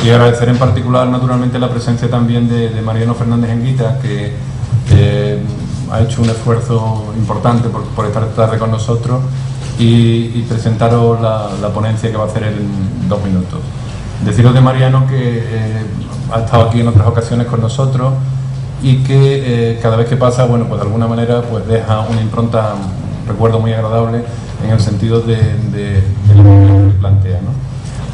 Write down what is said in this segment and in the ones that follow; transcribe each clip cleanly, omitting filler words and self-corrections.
Y agradecer en particular, naturalmente, la presencia también de Mariano Fernández Enguita, que ha hecho un esfuerzo importante por estar esta tarde con nosotros y presentaros la ponencia que va a hacer en 2 minutos. Deciros de Mariano que ha estado aquí en otras ocasiones con nosotros y que cada vez que pasa, bueno, pues de alguna manera pues deja una impronta, un recuerdo muy agradable en el sentido de lo que plantea, ¿no?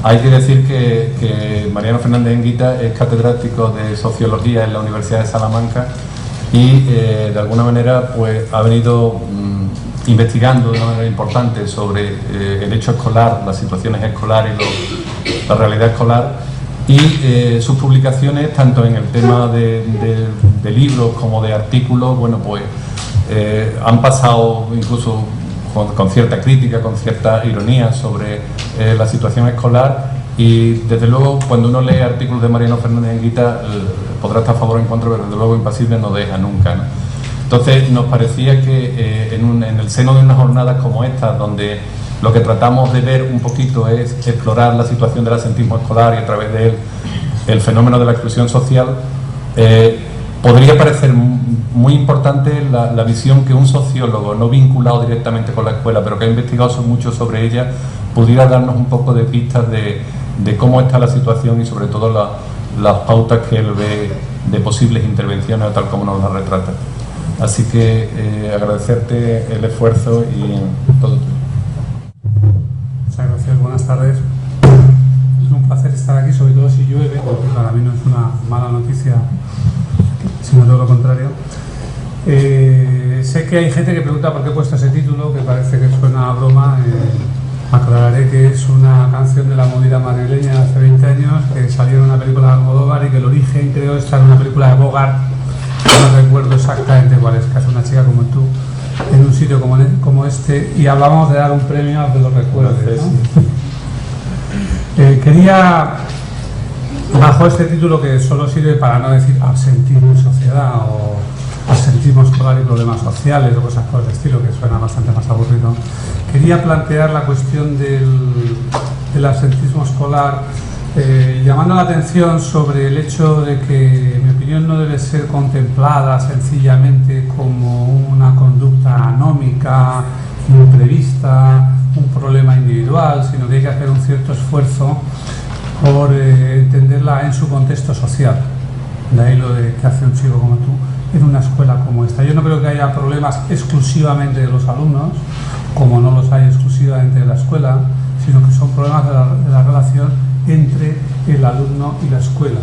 Hay que decir que Mariano Fernández Enguita es catedrático de Sociología en la Universidad de Salamanca y de alguna manera pues ha venido investigando de una manera importante sobre el hecho escolar, las situaciones escolares, la realidad escolar, y sus publicaciones, tanto en el tema de libros como de artículos, bueno, pues han pasado incluso con cierta crítica, con cierta ironía sobre la situación escolar, y desde luego cuando uno lee artículos de Mariano Fernández Enguita podrá estar a favor o en contra, pero desde luego impasible no deja nunca, ¿no? Entonces nos parecía que en el seno de unas jornadas como esta, donde lo que tratamos de ver un poquito es explorar la situación del absentismo escolar y a través de él el fenómeno de la exclusión social, podría parecer muy importante la visión que un sociólogo no vinculado directamente con la escuela, pero que ha investigado mucho sobre ella, pudiera darnos un poco de pistas de cómo está la situación y sobre todo las pautas que él ve de posibles intervenciones tal como nos la retrata. Así que agradecerte el esfuerzo y todo tuyo. Muchas gracias, buenas tardes. Es un placer estar aquí, sobre todo si llueve, porque para mí no es una mala noticia, sino todo lo contrario. Sé que hay gente que pregunta por qué he puesto ese título, que parece que suena a broma. Aclararé que es una canción de la movida madrileña de hace 20 años, que salió en una película de Almodóvar y que el origen, creo, está en una película de Bogart. No recuerdo exactamente cuál es, que es una chica como tú, en un sitio como este, y hablamos de dar un premio a que lo recuerdes, ¿no? Quería, bajo este título que solo sirve para no decir absentismo en sociedad o absentismo escolar y problemas sociales o cosas por el estilo, que suena bastante más aburrido, quería plantear la cuestión del absentismo escolar, llamando la atención sobre el hecho de que, en mi opinión, no debe ser contemplada sencillamente como una conducta anómica, imprevista, un problema individual, sino que hay que hacer un cierto esfuerzo por entenderla en su contexto social. De ahí lo de que hace un chico como tú en una escuela como esta. Yo no creo que haya problemas exclusivamente de los alumnos, como no los hay exclusivamente de la escuela, sino que son problemas de la relación entre el alumno y la escuela.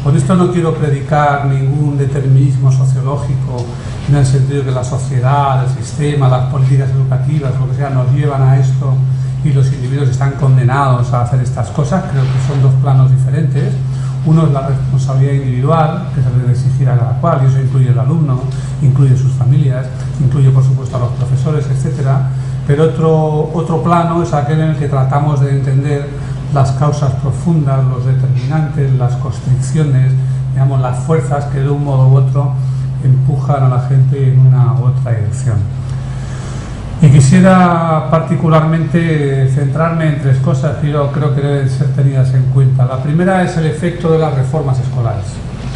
Con esto no quiero predicar ningún determinismo sociológico, en el sentido de que la sociedad, el sistema, las políticas educativas, lo que sea, nos llevan a esto y los individuos están condenados a hacer estas cosas. Creo que son 2 planos diferentes. Uno es la responsabilidad individual, que se debe exigir a cada cual, y eso incluye el alumno, incluye sus familias, incluye por supuesto a los profesores, etcétera. Pero otro plano es aquel en el que tratamos de entender las causas profundas, los determinantes, las constricciones, digamos, las fuerzas que de un modo u otro empujan a la gente en una u otra dirección. Y quisiera particularmente centrarme en 3 cosas que yo creo que deben ser tenidas en cuenta. La primera es el efecto de las reformas escolares.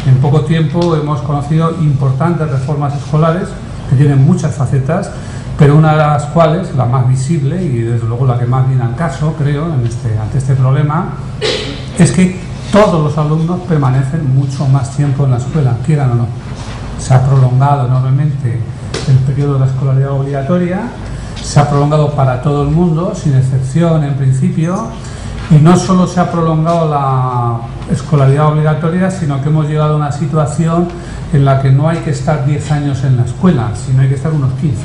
En poco tiempo hemos conocido importantes reformas escolares que tienen muchas facetas, pero una de las cuales, la más visible y desde luego la que más viene al caso, creo, ante este problema, es que todos los alumnos permanecen mucho más tiempo en la escuela, quieran o no. Se ha prolongado enormemente el periodo de la escolaridad obligatoria, se ha prolongado para todo el mundo, sin excepción en principio, y no solo se ha prolongado la escolaridad obligatoria, sino que hemos llegado a una situación en la que no hay que estar 10 años en la escuela, sino hay que estar unos 15.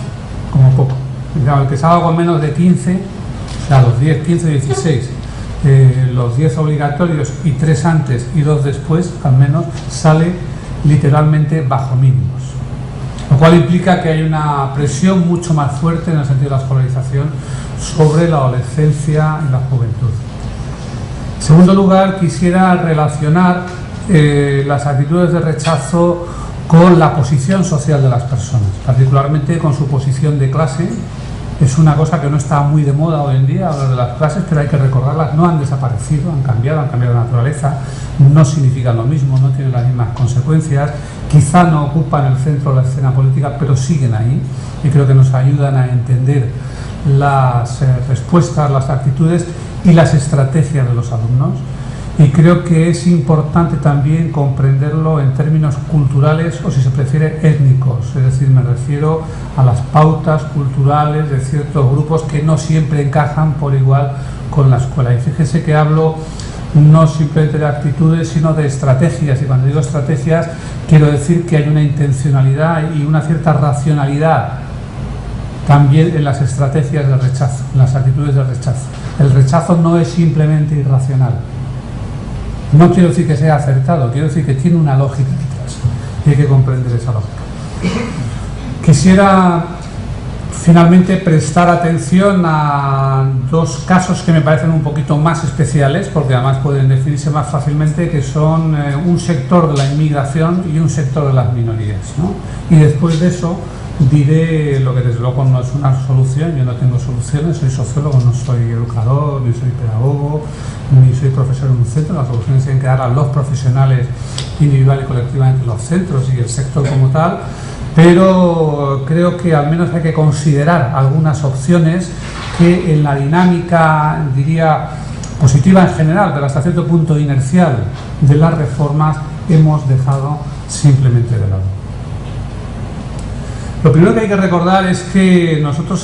Como poco. El que salga con menos de 15, o sea, los 10, 15, 16, los 10 obligatorios y 3 antes y 2 después, al menos, sale literalmente bajo mínimos. Lo cual implica que hay una presión mucho más fuerte en el sentido de la escolarización sobre la adolescencia y la juventud. En segundo lugar, quisiera relacionar las actitudes de rechazo con la posición social de las personas, particularmente con su posición de clase Es una cosa que no está muy de moda hoy en día, hablar de las clases, pero hay que recordarlas. No han desaparecido, han cambiado de naturaleza, no significan lo mismo, no tienen las mismas consecuencias, quizá no ocupan el centro de la escena política, pero siguen ahí y creo que nos ayudan a entender las respuestas, las actitudes y las estrategias de los alumnos. Y creo que es importante también comprenderlo en términos culturales o, si se prefiere, étnicos. Es decir, me refiero a las pautas culturales de ciertos grupos que no siempre encajan por igual con la escuela. Y fíjese que hablo no simplemente de actitudes, sino de estrategias. Y cuando digo estrategias, quiero decir que hay una intencionalidad y una cierta racionalidad también en las estrategias de rechazo, en las actitudes de rechazo. El rechazo no es simplemente irracional. No quiero decir que sea acertado, quiero decir que tiene una lógica detrás y hay que comprender esa lógica. Quisiera finalmente prestar atención a dos casos que me parecen un poquito más especiales, porque además pueden definirse más fácilmente, que son un sector de la inmigración y un sector de las minorías, ¿no? Y después de eso diré lo que desde luego no es una solución. Yo no tengo soluciones, soy sociólogo, no soy educador, ni soy pedagogo, ni soy profesor en un centro. Las soluciones tienen que dar a los profesionales individual y colectivamente, los centros y el sector como tal, pero creo que al menos hay que considerar algunas opciones que en la dinámica, diría, positiva en general, pero hasta cierto punto inercial de las reformas, hemos dejado simplemente de lado. Lo primero que hay que recordar es que nosotros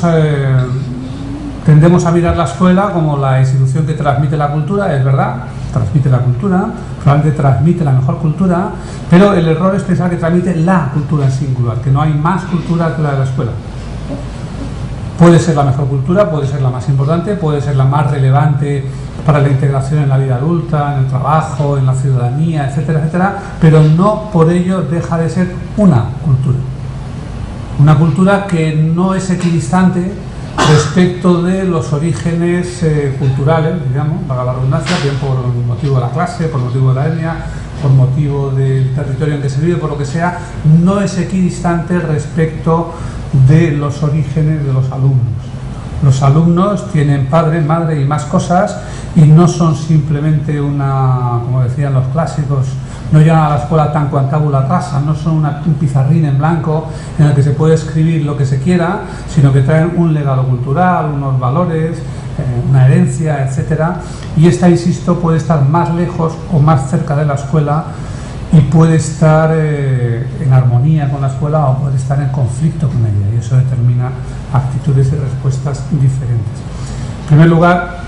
tendemos a mirar la escuela como la institución que transmite la cultura. Es verdad, transmite la cultura, probablemente transmite la mejor cultura, pero el error es pensar que transmite la cultura en singular, que no hay más cultura que la de la escuela. Puede ser la mejor cultura, puede ser la más importante, puede ser la más relevante para la integración en la vida adulta, en el trabajo, en la ciudadanía, etcétera, etcétera, pero no por ello deja de ser una cultura. Una cultura que no es equidistante respecto de los orígenes culturales, digamos, valga la redundancia, bien por motivo de la clase, por motivo de la etnia, por motivo del territorio en que se vive, por lo que sea, no es equidistante respecto de los orígenes de los alumnos. Los alumnos tienen padre, madre y más cosas, y no son simplemente una, como decían los clásicos, no llegan a la escuela tan tabula rasa, no son un pizarrín en blanco en el que se puede escribir lo que se quiera, sino que traen un legado cultural, unos valores, una herencia, etcétera. Y esta, insisto, puede estar más lejos o más cerca de la escuela y puede estar en armonía con la escuela o puede estar en conflicto con ella, y eso determina actitudes y respuestas diferentes. En primer lugar,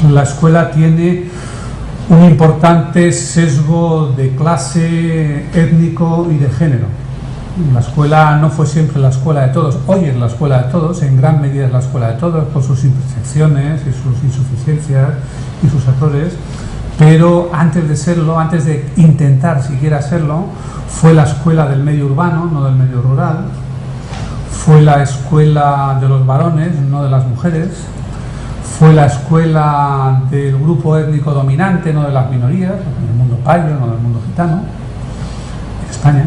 la escuela tiene un importante sesgo de clase, étnico y de género. La escuela no fue siempre la escuela de todos, hoy es la escuela de todos, en gran medida es la escuela de todos, por sus imperfecciones y sus insuficiencias y sus errores, pero antes de serlo, antes de intentar siquiera serlo, fue la escuela del medio urbano, no del medio rural, fue la escuela de los varones, no de las mujeres, fue la escuela del grupo étnico dominante, no de las minorías, no del mundo payo, no del mundo gitano, en España,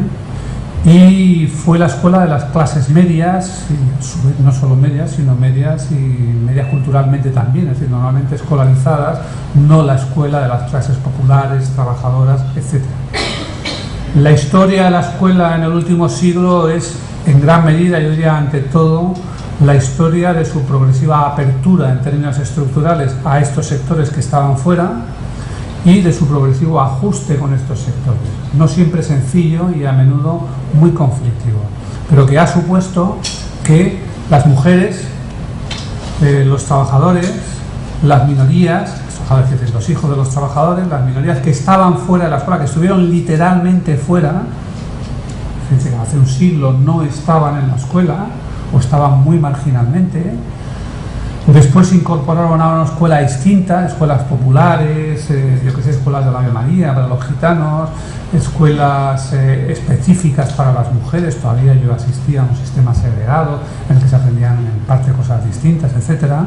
y fue la escuela de las clases medias, y a su vez no solo medias, sino medias y medias culturalmente también, es decir, normalmente escolarizadas, no la escuela de las clases populares, trabajadoras, etc. La historia de la escuela en el último siglo es, en gran medida, yo diría ante todo, la historia de su progresiva apertura en términos estructurales a estos sectores que estaban fuera y de su progresivo ajuste con estos sectores. No siempre sencillo y a menudo muy conflictivo, pero que ha supuesto que las mujeres, los trabajadores, las minorías, es decir, los hijos de los trabajadores, las minorías que estaban fuera de la escuela, que estuvieron literalmente fuera, fíjense que hace un siglo no estaban en la escuela, o estaban muy marginalmente. Después se incorporaron a una escuela distinta, escuelas populares, yo que sé, escuelas de la Ave María para los gitanos, escuelas específicas para las mujeres. Todavía yo asistía a un sistema segregado en el que se aprendían en parte cosas distintas, etcétera.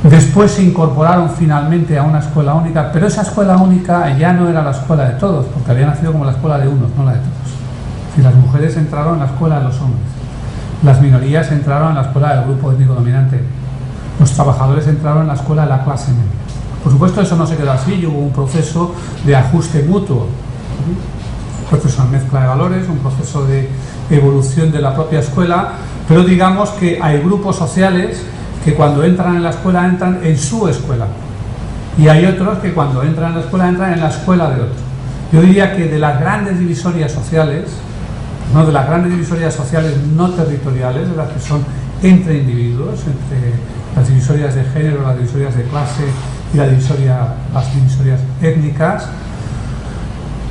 Después se incorporaron finalmente a una escuela única, pero esa escuela única ya no era la escuela de todos, porque había nacido como la escuela de unos, no la de todos. Es decir, las mujeres entraron en la escuela de los hombres. Las minorías entraron en la escuela del grupo étnico dominante. Los trabajadores entraron en la escuela de la clase media. Por supuesto, eso no se quedó así, y hubo un proceso de ajuste mutuo, un proceso de mezcla de valores, un proceso de evolución de la propia escuela, pero digamos que hay grupos sociales que cuando entran en la escuela entran en su escuela, y hay otros que cuando entran en la escuela entran en la escuela de otro. Yo diría que de las grandes divisorias sociales, no territoriales, de las que son entre individuos, entre las divisorias de género, las divisorias de clase y las divisorias étnicas,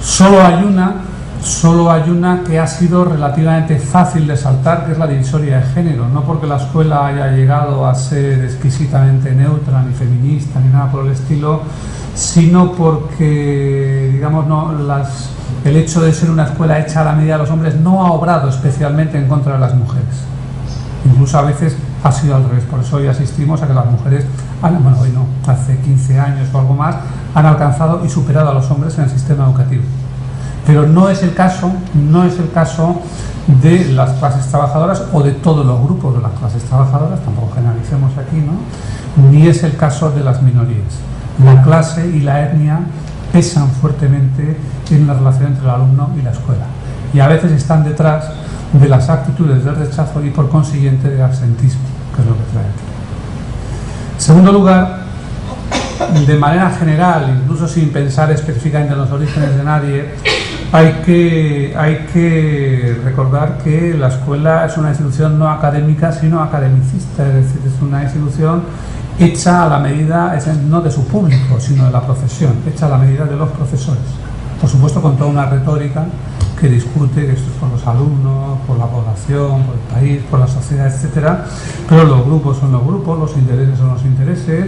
solo hay una que ha sido relativamente fácil de saltar, que es la divisoria de género, no porque la escuela haya llegado a ser exquisitamente neutra, ni feminista, ni nada por el estilo, sino porque, digamos, el hecho de ser una escuela hecha a la medida de los hombres no ha obrado especialmente en contra de las mujeres. Incluso a veces ha sido al revés. Por eso hoy asistimos a que las mujeres, hoy no, hace 15 años o algo más, han alcanzado y superado a los hombres en el sistema educativo. Pero no es el caso de las clases trabajadoras o de todos los grupos de las clases trabajadoras, tampoco generalicemos aquí, ¿no? Ni es el caso de las minorías. La clase y la etnia pesan fuertemente en la relación entre el alumno y la escuela, y a veces están detrás de las actitudes de rechazo y por consiguiente de absentismo, que es lo que trae aquí. En segundo lugar, de manera general, incluso sin pensar específicamente en los orígenes de nadie, hay que recordar que la escuela es una institución no académica sino academicista, es decir, es una institución hecha a la medida, no de su público, sino de la profesión, hecha a la medida de los profesores. Por supuesto, con toda una retórica que discute que esto es por los alumnos, por la población, por el país, por la sociedad, etcétera, pero los grupos son los grupos, los intereses son los intereses,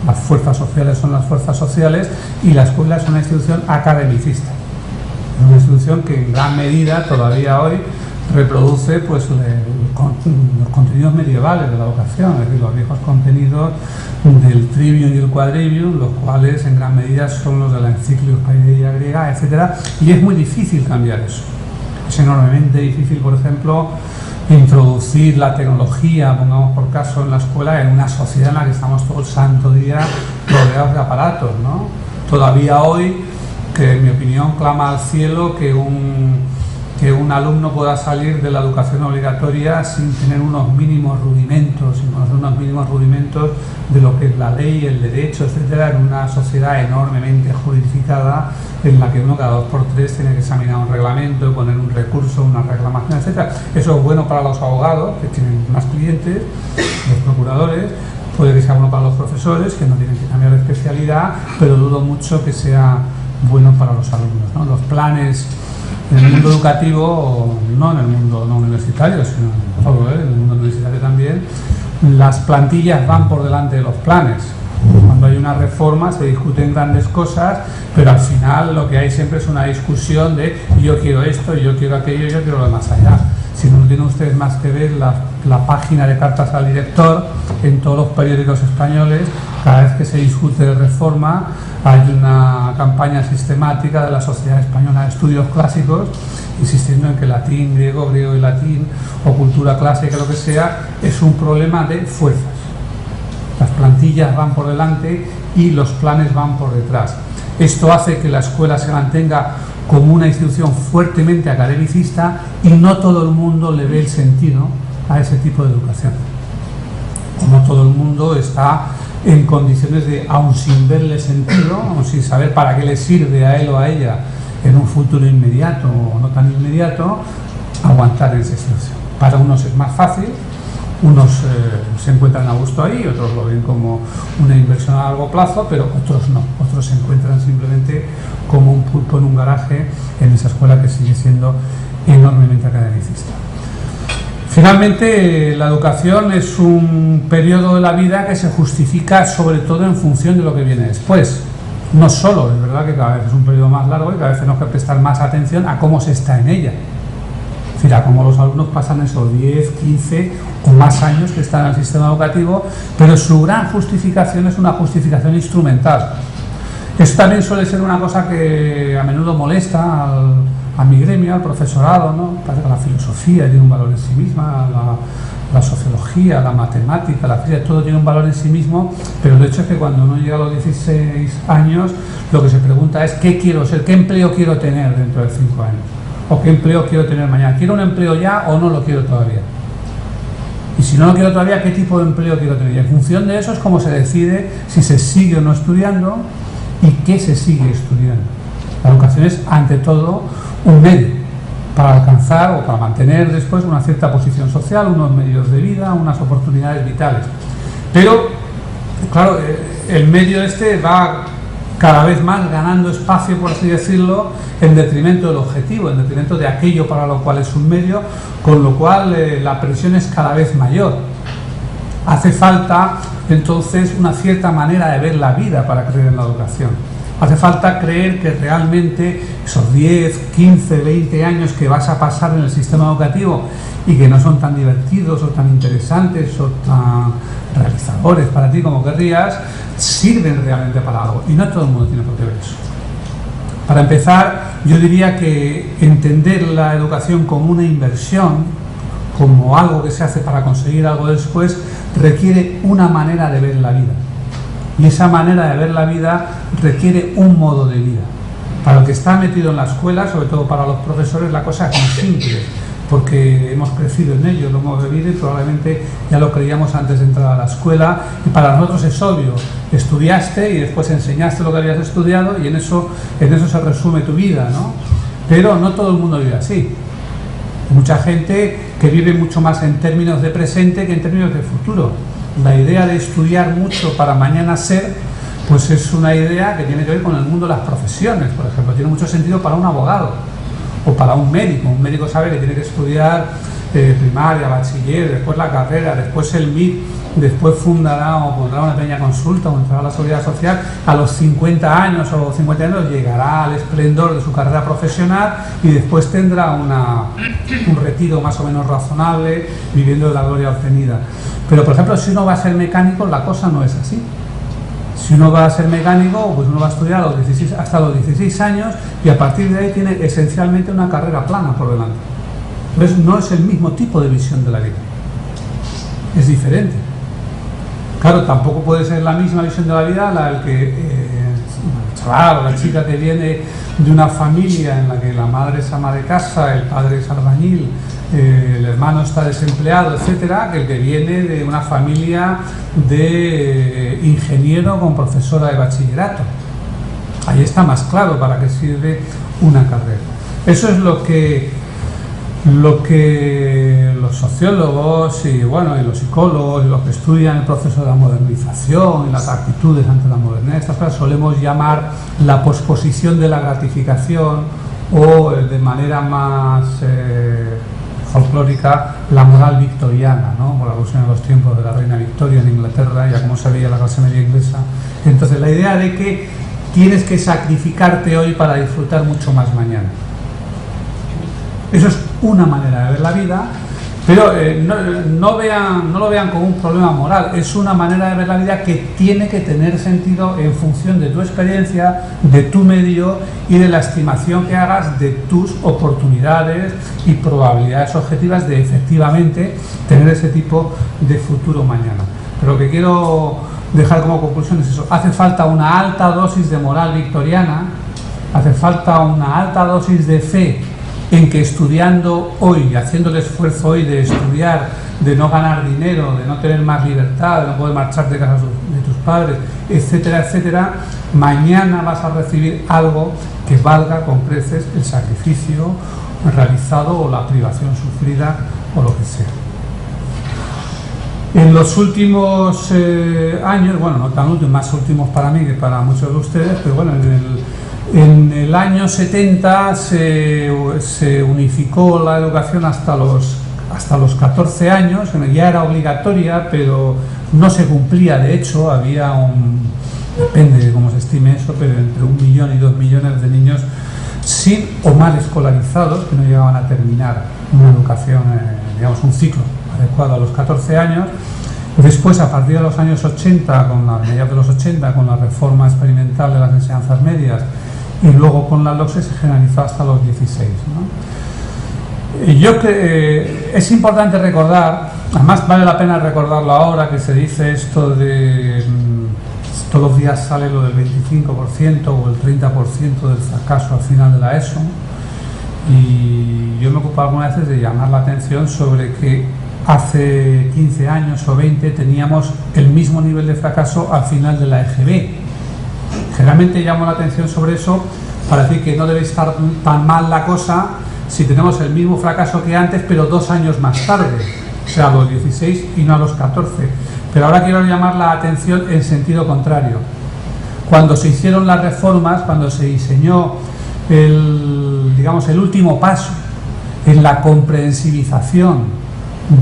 las fuerzas sociales son las fuerzas sociales, y la escuela es una institución academicista, una institución que en gran medida todavía hoy reproduce pues los contenidos medievales de la educación, es decir, los viejos contenidos del trivium y el quadrivium, los cuales en gran medida son los de la encíclica paideia griega, etcétera, y es muy difícil cambiar eso. Es enormemente difícil, por ejemplo, introducir la tecnología, pongamos por caso, en la escuela, en una sociedad en la que estamos todo el santo día rodeados de aparatos, ¿no? Todavía hoy, que en mi opinión clama al cielo que un alumno pueda salir de la educación obligatoria sin tener unos mínimos rudimentos, de lo que es la ley, el derecho, etcétera, en una sociedad enormemente juridificada en la que uno cada 2 por 3 tiene que examinar un reglamento, poner un recurso, una reclamación, etcétera. Eso es bueno para los abogados, que tienen más clientes, los procuradores, puede que sea bueno para los profesores, que no tienen que cambiar de especialidad, pero dudo mucho que sea bueno para los alumnos, ¿no? Los planes en el mundo educativo, no en el mundo no universitario, sino en el mundo universitario también, las plantillas van por delante de los planes. Cuando hay una reforma se discuten grandes cosas, pero al final lo que hay siempre es una discusión de yo quiero esto, yo quiero aquello, yo quiero lo de más allá. Si no tienen ustedes más que ver la página de cartas al director en todos los periódicos españoles, cada vez que se discute de reforma hay una campaña sistemática de la Sociedad Española de Estudios Clásicos insistiendo en que latín, griego y latín, o cultura clásica, lo que sea, es un problema de fuerzas. Las plantillas van por delante y los planes van por detrás. Esto hace que la escuela se mantenga como una institución fuertemente academicista y no todo el mundo le ve el sentido a ese tipo de educación. No todo el mundo está en condiciones de, aun sin verle sentido, aun sin saber para qué le sirve a él o a ella en un futuro inmediato o no tan inmediato, aguantar esa situación. Para unos es más fácil, unos se encuentran a gusto ahí, otros lo ven como una inversión a largo plazo, pero otros no, otros se encuentran simplemente como un pulpo en un garaje en esa escuela que sigue siendo enormemente academicista. Finalmente, la educación es un periodo de la vida que se justifica sobre todo en función de lo que viene después. No solo, es verdad que cada vez es un periodo más largo y cada vez tenemos que prestar más atención a cómo se está en ella. Es decir, a cómo los alumnos pasan esos 10, 15 o más años que están en el sistema educativo, pero su gran justificación es una justificación instrumental. Esto también suele ser una cosa que a menudo molesta a mi gremio, al profesorado, ¿no? Parece que la filosofía tiene un valor en sí misma, la sociología, la matemática, la física, todo tiene un valor en sí mismo, pero el hecho es que cuando uno llega a los 16 años, lo que se pregunta es ¿qué quiero ser? ¿Qué empleo quiero tener dentro de 5 años? ¿O qué empleo quiero tener mañana? ¿Quiero un empleo ya o no lo quiero todavía? Y si no lo quiero todavía, ¿qué tipo de empleo quiero tener? Y en función de eso es como se decide si se sigue o no estudiando y qué se sigue estudiando. La educación es, ante todo, un medio para alcanzar o para mantener después una cierta posición social, unos medios de vida, unas oportunidades vitales. Pero, claro, el medio este va cada vez más ganando espacio, por así decirlo, en detrimento del objetivo, en detrimento de aquello para lo cual es un medio, con lo cual la presión es cada vez mayor. Hace falta, entonces, una cierta manera de ver la vida para creer en la educación. Hace falta creer que realmente esos 10, 15, 20 años que vas a pasar en el sistema educativo y que no son tan divertidos o tan interesantes o tan realizadores para ti como querrías, sirven realmente para algo. Y no todo el mundo tiene por qué ver eso. Para empezar, yo diría que entender la educación como una inversión, como algo que se hace para conseguir algo después, requiere una manera de ver la vida. Y esa manera de ver la vida requiere un modo de vida. Para el que está metido en la escuela, sobre todo para los profesores, la cosa es muy simple, porque hemos crecido en ello, lo hemos vivido y probablemente ya lo creíamos antes de entrar a la escuela. Y para nosotros es obvio, estudiaste y después enseñaste lo que habías estudiado y en eso se resume tu vida, ¿no? Pero no todo el mundo vive así. Mucha gente que vive mucho más en términos de presente que en términos de futuro. La idea de estudiar mucho para mañana ser, pues es una idea que tiene que ver con el mundo de las profesiones, por ejemplo. Tiene mucho sentido para un abogado o para un médico. Un médico sabe que tiene que estudiar primaria, bachiller, después la carrera, después el MIT, después fundará o pondrá una pequeña consulta o entrará a la seguridad social. A los 50 años o 50 años llegará al esplendor de su carrera profesional y después tendrá un retiro más o menos razonable viviendo de la gloria obtenida. Pero, por ejemplo, si uno va a ser mecánico, la cosa no es así. Si uno va a ser mecánico, pues uno va a estudiar hasta los 16 años y a partir de ahí tiene esencialmente una carrera plana por delante. Entonces, no es el mismo tipo de visión de la vida. Es diferente. Claro, tampoco puede ser la misma visión de la vida la del que el chaval o la chica que viene de una familia en la que la madre es ama de casa, el padre es albañil, el hermano está desempleado, etcétera, que el que viene de una familia de ingeniero con profesora de bachillerato. Ahí está más claro para qué sirve una carrera. Eso es lo que los sociólogos y los psicólogos y los que estudian el proceso de la modernización y las actitudes ante la modernidad, estas cosas solemos llamar la posposición de la gratificación o de manera más folclórica la moral victoriana, ¿no? Por alusión a los tiempos de la reina Victoria en Inglaterra y a cómo se veía la clase media inglesa. Entonces la idea de que tienes que sacrificarte hoy para disfrutar mucho más mañana. Eso es una manera de ver la vida, pero no lo vean como un problema moral. Es una manera de ver la vida que tiene que tener sentido en función de tu experiencia, de tu medio y de la estimación que hagas de tus oportunidades y probabilidades objetivas de efectivamente tener ese tipo de futuro mañana. Pero lo que quiero dejar como conclusión es eso. Hace falta una alta dosis de moral victoriana, hace falta una alta dosis de fe en que estudiando hoy, haciendo el esfuerzo hoy de estudiar, de no ganar dinero, de no tener más libertad, de no poder marcharte de casa de tus padres, etcétera, etcétera, mañana vas a recibir algo que valga con creces el sacrificio realizado o la privación sufrida o lo que sea. En los últimos años, no tan últimos, más últimos para mí que para muchos de ustedes, pero en el año 70 se unificó la educación hasta los 14 años, ya era obligatoria, pero no se cumplía. De hecho, había depende de cómo se estime eso, pero entre 1 millón y 2 millones de niños sin o mal escolarizados que no llegaban a terminar una educación, un ciclo adecuado a los 14 años. Después, a partir de los años 80, mediados de los 80, con la reforma experimental de las enseñanzas medias, y luego con la LOCSE se generalizó hasta los 16, ¿no? Es importante recordar Además vale la pena recordarlo ahora, que se dice esto de todos los días sale lo del 25% o el 30% del fracaso al final de la ESO, y yo me ocupaba algunas veces de llamar la atención sobre que hace 15 años o 20 teníamos el mismo nivel de fracaso al final de la EGB. Generalmente llamo la atención sobre eso para decir que no debe estar tan mal la cosa si tenemos el mismo fracaso que antes, pero 2 años más tarde, o sea, a los 16 y no a los 14. Pero ahora quiero llamar la atención en sentido contrario. Cuando se hicieron las reformas, cuando se diseñó el último paso en la comprensibilización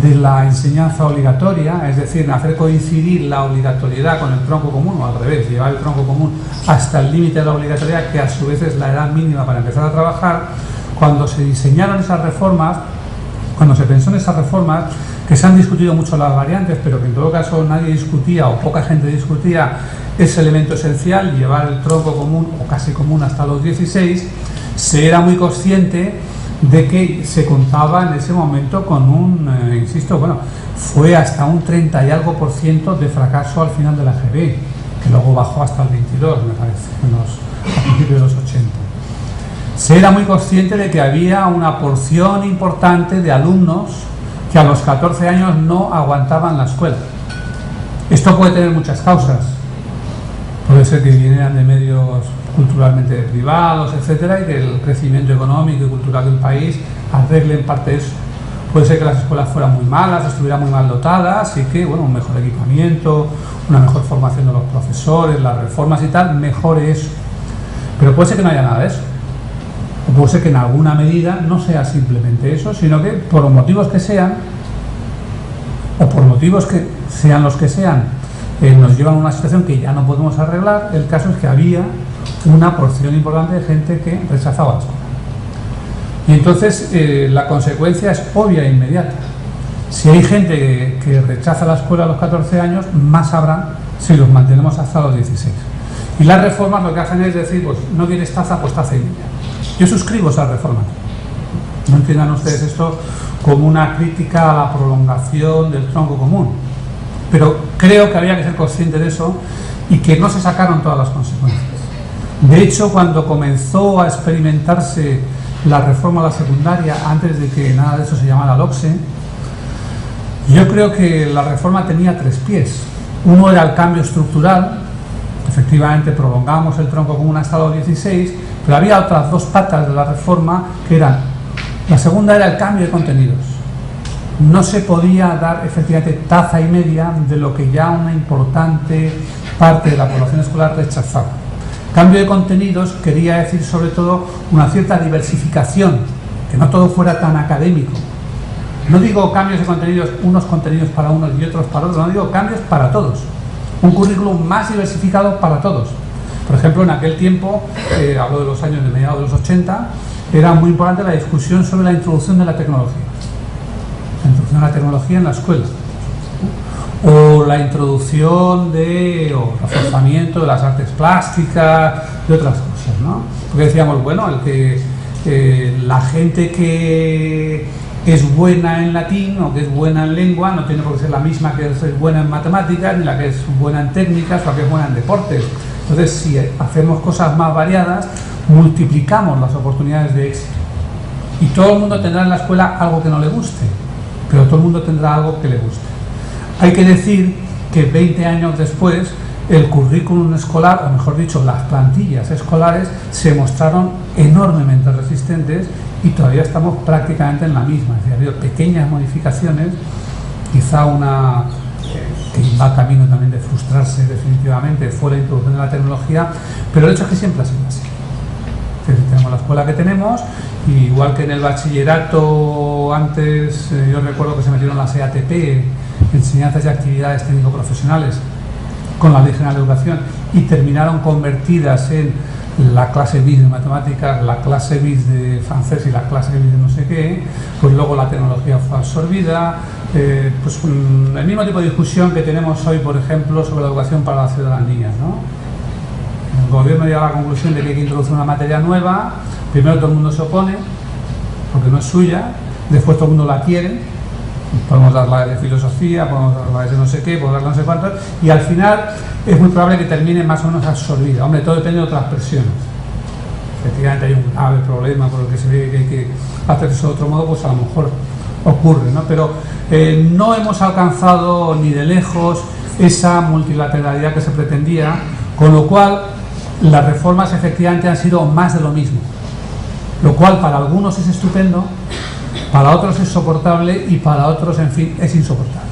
de la enseñanza obligatoria, es decir, hacer coincidir la obligatoriedad con el tronco común, o al revés, llevar el tronco común hasta el límite de la obligatoriedad, que a su vez es la edad mínima para empezar a trabajar. Cuando se diseñaron esas reformas, cuando se pensó en esas reformas, que se han discutido mucho las variantes, pero que en todo caso nadie discutía o poca gente discutía ese elemento esencial, llevar el tronco común o casi común hasta los 16, se era muy consciente de que se contaba en ese momento con fue hasta un 30 y algo % de fracaso al final de la GB, que luego bajó hasta el 22, me parece, a principios de los 80. Se era muy consciente de que había una porción importante de alumnos que a los 14 años no aguantaban la escuela. Esto puede tener muchas causas. Puede ser que vinieran de medios culturalmente privados, etcétera, y que el crecimiento económico y cultural del país arregle en parte eso. Puede ser que las escuelas fueran muy malas, estuvieran muy mal dotadas, y que un mejor equipamiento, una mejor formación de los profesores, las reformas y tal, mejore eso. Pero puede ser que no haya nada de eso. O puede ser que en alguna medida no sea simplemente eso, sino que por los motivos que sean, o por motivos que sean los que sean, nos llevan a una situación que ya no podemos arreglar. El caso es que había una porción importante de gente que rechazaba la escuela. Y entonces la consecuencia es obvia e inmediata. Si hay gente que rechaza la escuela a los 14 años, más habrá si los mantenemos hasta los 16. Y las reformas lo que hacen es decir, pues no quieres taza, pues taza y media. Yo suscribo esas reformas. No entiendan ustedes esto como una crítica a la prolongación del tronco común. Pero creo que había que ser consciente de eso y que no se sacaron todas las consecuencias. De hecho, cuando comenzó a experimentarse la reforma a la secundaria, antes de que nada de eso se llamara LOCSE, yo creo que la reforma tenía 3 pies. Uno era el cambio estructural. Efectivamente prolongamos el tronco común hasta los 16, pero había otras 2 patas de la reforma que eran: la segunda era el cambio de contenidos. No se podía dar efectivamente taza y media de lo que ya una importante parte de la población escolar rechazaba. Cambio de contenidos quería decir sobre todo una cierta diversificación, que no todo fuera tan académico. No digo cambios de contenidos, unos contenidos para unos y otros para otros, no digo cambios para todos. Un currículum más diversificado para todos. Por ejemplo, en aquel tiempo, hablo de los años de mediados de los 80, era muy importante la discusión sobre la introducción de la tecnología. La introducción de la tecnología en la escuela. O la introducción o reforzamiento de las artes plásticas, de otras cosas, ¿no? Porque decíamos, bueno, la gente que es buena en latín o que es buena en lengua no tiene por qué ser la misma que es buena en matemáticas, ni la que es buena en técnicas o la que es buena en deportes. Entonces, si hacemos cosas más variadas, multiplicamos las oportunidades de éxito. Y todo el mundo tendrá en la escuela algo que no le guste, pero todo el mundo tendrá algo que le guste. Hay que decir que 20 años después, el currículum escolar, o mejor dicho, las plantillas escolares, se mostraron enormemente resistentes y todavía estamos prácticamente en la misma. Es decir, ha habido pequeñas modificaciones, quizá una que va camino también de frustrarse definitivamente fue la introducción de la tecnología, pero el hecho es que siempre ha sido así. Entonces, tenemos la escuela que tenemos, y igual que en el bachillerato antes, yo recuerdo que se metieron las EATP, enseñanzas y actividades técnico-profesionales, con la Ley General de Educación, y terminaron convertidas en la clase BIS de matemáticas, la clase BIS de francés y la clase BIS de no sé qué. Pues luego la tecnología fue absorbida. Pues el mismo tipo de discusión que tenemos hoy, por ejemplo, sobre la educación para la ciudadanía, ¿no? El gobierno llega a la conclusión de que hay que introducir una materia nueva. Primero todo el mundo se opone porque no es suya, después todo el mundo la quiere, Podemos dar la de filosofía, podemos dar la de no sé qué, podemos dar no sé cuántos, y al final es muy probable que termine más o menos absorbida. Hombre, todo depende de otras presiones. Efectivamente hay un grave problema por el que se ve que hay que hacer eso de otro modo, pues a lo mejor ocurre, ¿no? Pero no hemos alcanzado ni de lejos esa multilateralidad que se pretendía, con lo cual las reformas efectivamente han sido más de lo mismo, lo cual para algunos es estupendo, para otros es soportable y para otros, en fin, es insoportable.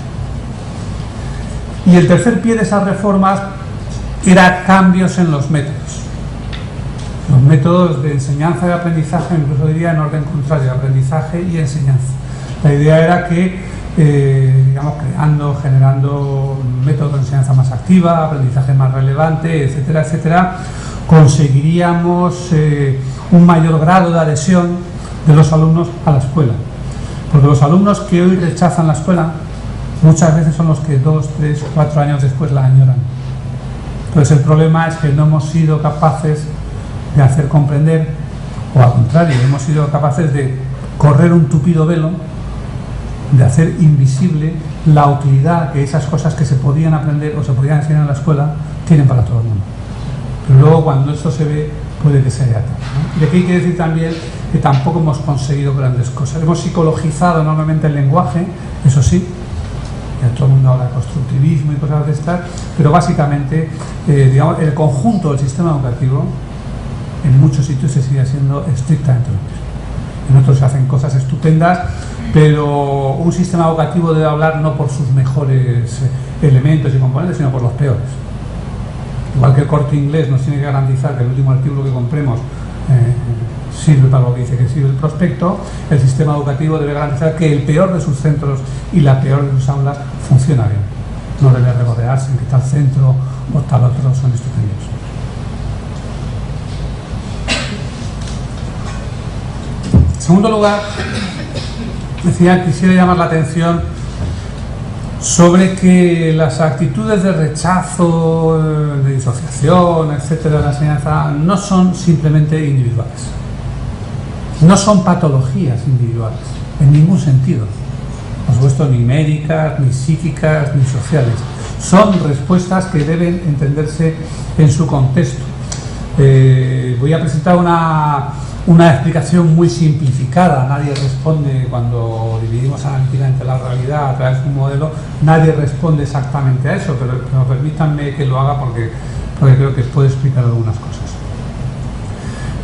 Y el tercer pie de esas reformas era cambios en los métodos. Los métodos de enseñanza y aprendizaje, incluso diría en orden contrario, aprendizaje y enseñanza. La idea era que, generando métodos de enseñanza más activa, aprendizaje más relevante, etcétera, etcétera, conseguiríamos un mayor grado de adhesión de los alumnos a la escuela. Porque los alumnos que hoy rechazan la escuela, muchas veces son los que 2, 3, 4 años después la añoran. Entonces el problema es que no hemos sido capaces de hacer comprender, o al contrario, hemos sido capaces de correr un tupido velo, de hacer invisible la utilidad que esas cosas que se podían aprender o se podían enseñar en la escuela tienen para todo el mundo. Pero luego cuando esto se ve, puede que se haya atado, ¿no? Y aquí hay que decir también que tampoco hemos conseguido grandes cosas. Hemos psicologizado enormemente el lenguaje, eso sí, ya todo el mundo habla de constructivismo y cosas de estas, pero básicamente, el conjunto del sistema educativo en muchos sitios se sigue siendo estrictamente lo mismo. En otros se hacen cosas estupendas, pero un sistema educativo debe hablar no por sus mejores elementos y componentes, sino por los peores. Igual que el Corte Inglés nos tiene que garantizar que el último artículo que compremos sirve para lo que dice que sirve el prospecto, el sistema educativo debe garantizar que el peor de sus centros y la peor de sus aulas funciona bien. No debe regodearse en que tal centro o tal otro son estupendos. En segundo lugar, quisiera llamar la atención sobre que las actitudes de rechazo, de disociación, etcétera, de la enseñanza no son simplemente individuales. No son patologías individuales, en ningún sentido. Por supuesto, ni médicas, ni psíquicas, ni sociales. Son respuestas que deben entenderse en su contexto. Voy a presentar una explicación muy simplificada. Nadie responde cuando dividimos analíticamente la realidad a través de un modelo, nadie responde exactamente a eso, pero permítanme que lo haga porque creo que puede explicar algunas cosas.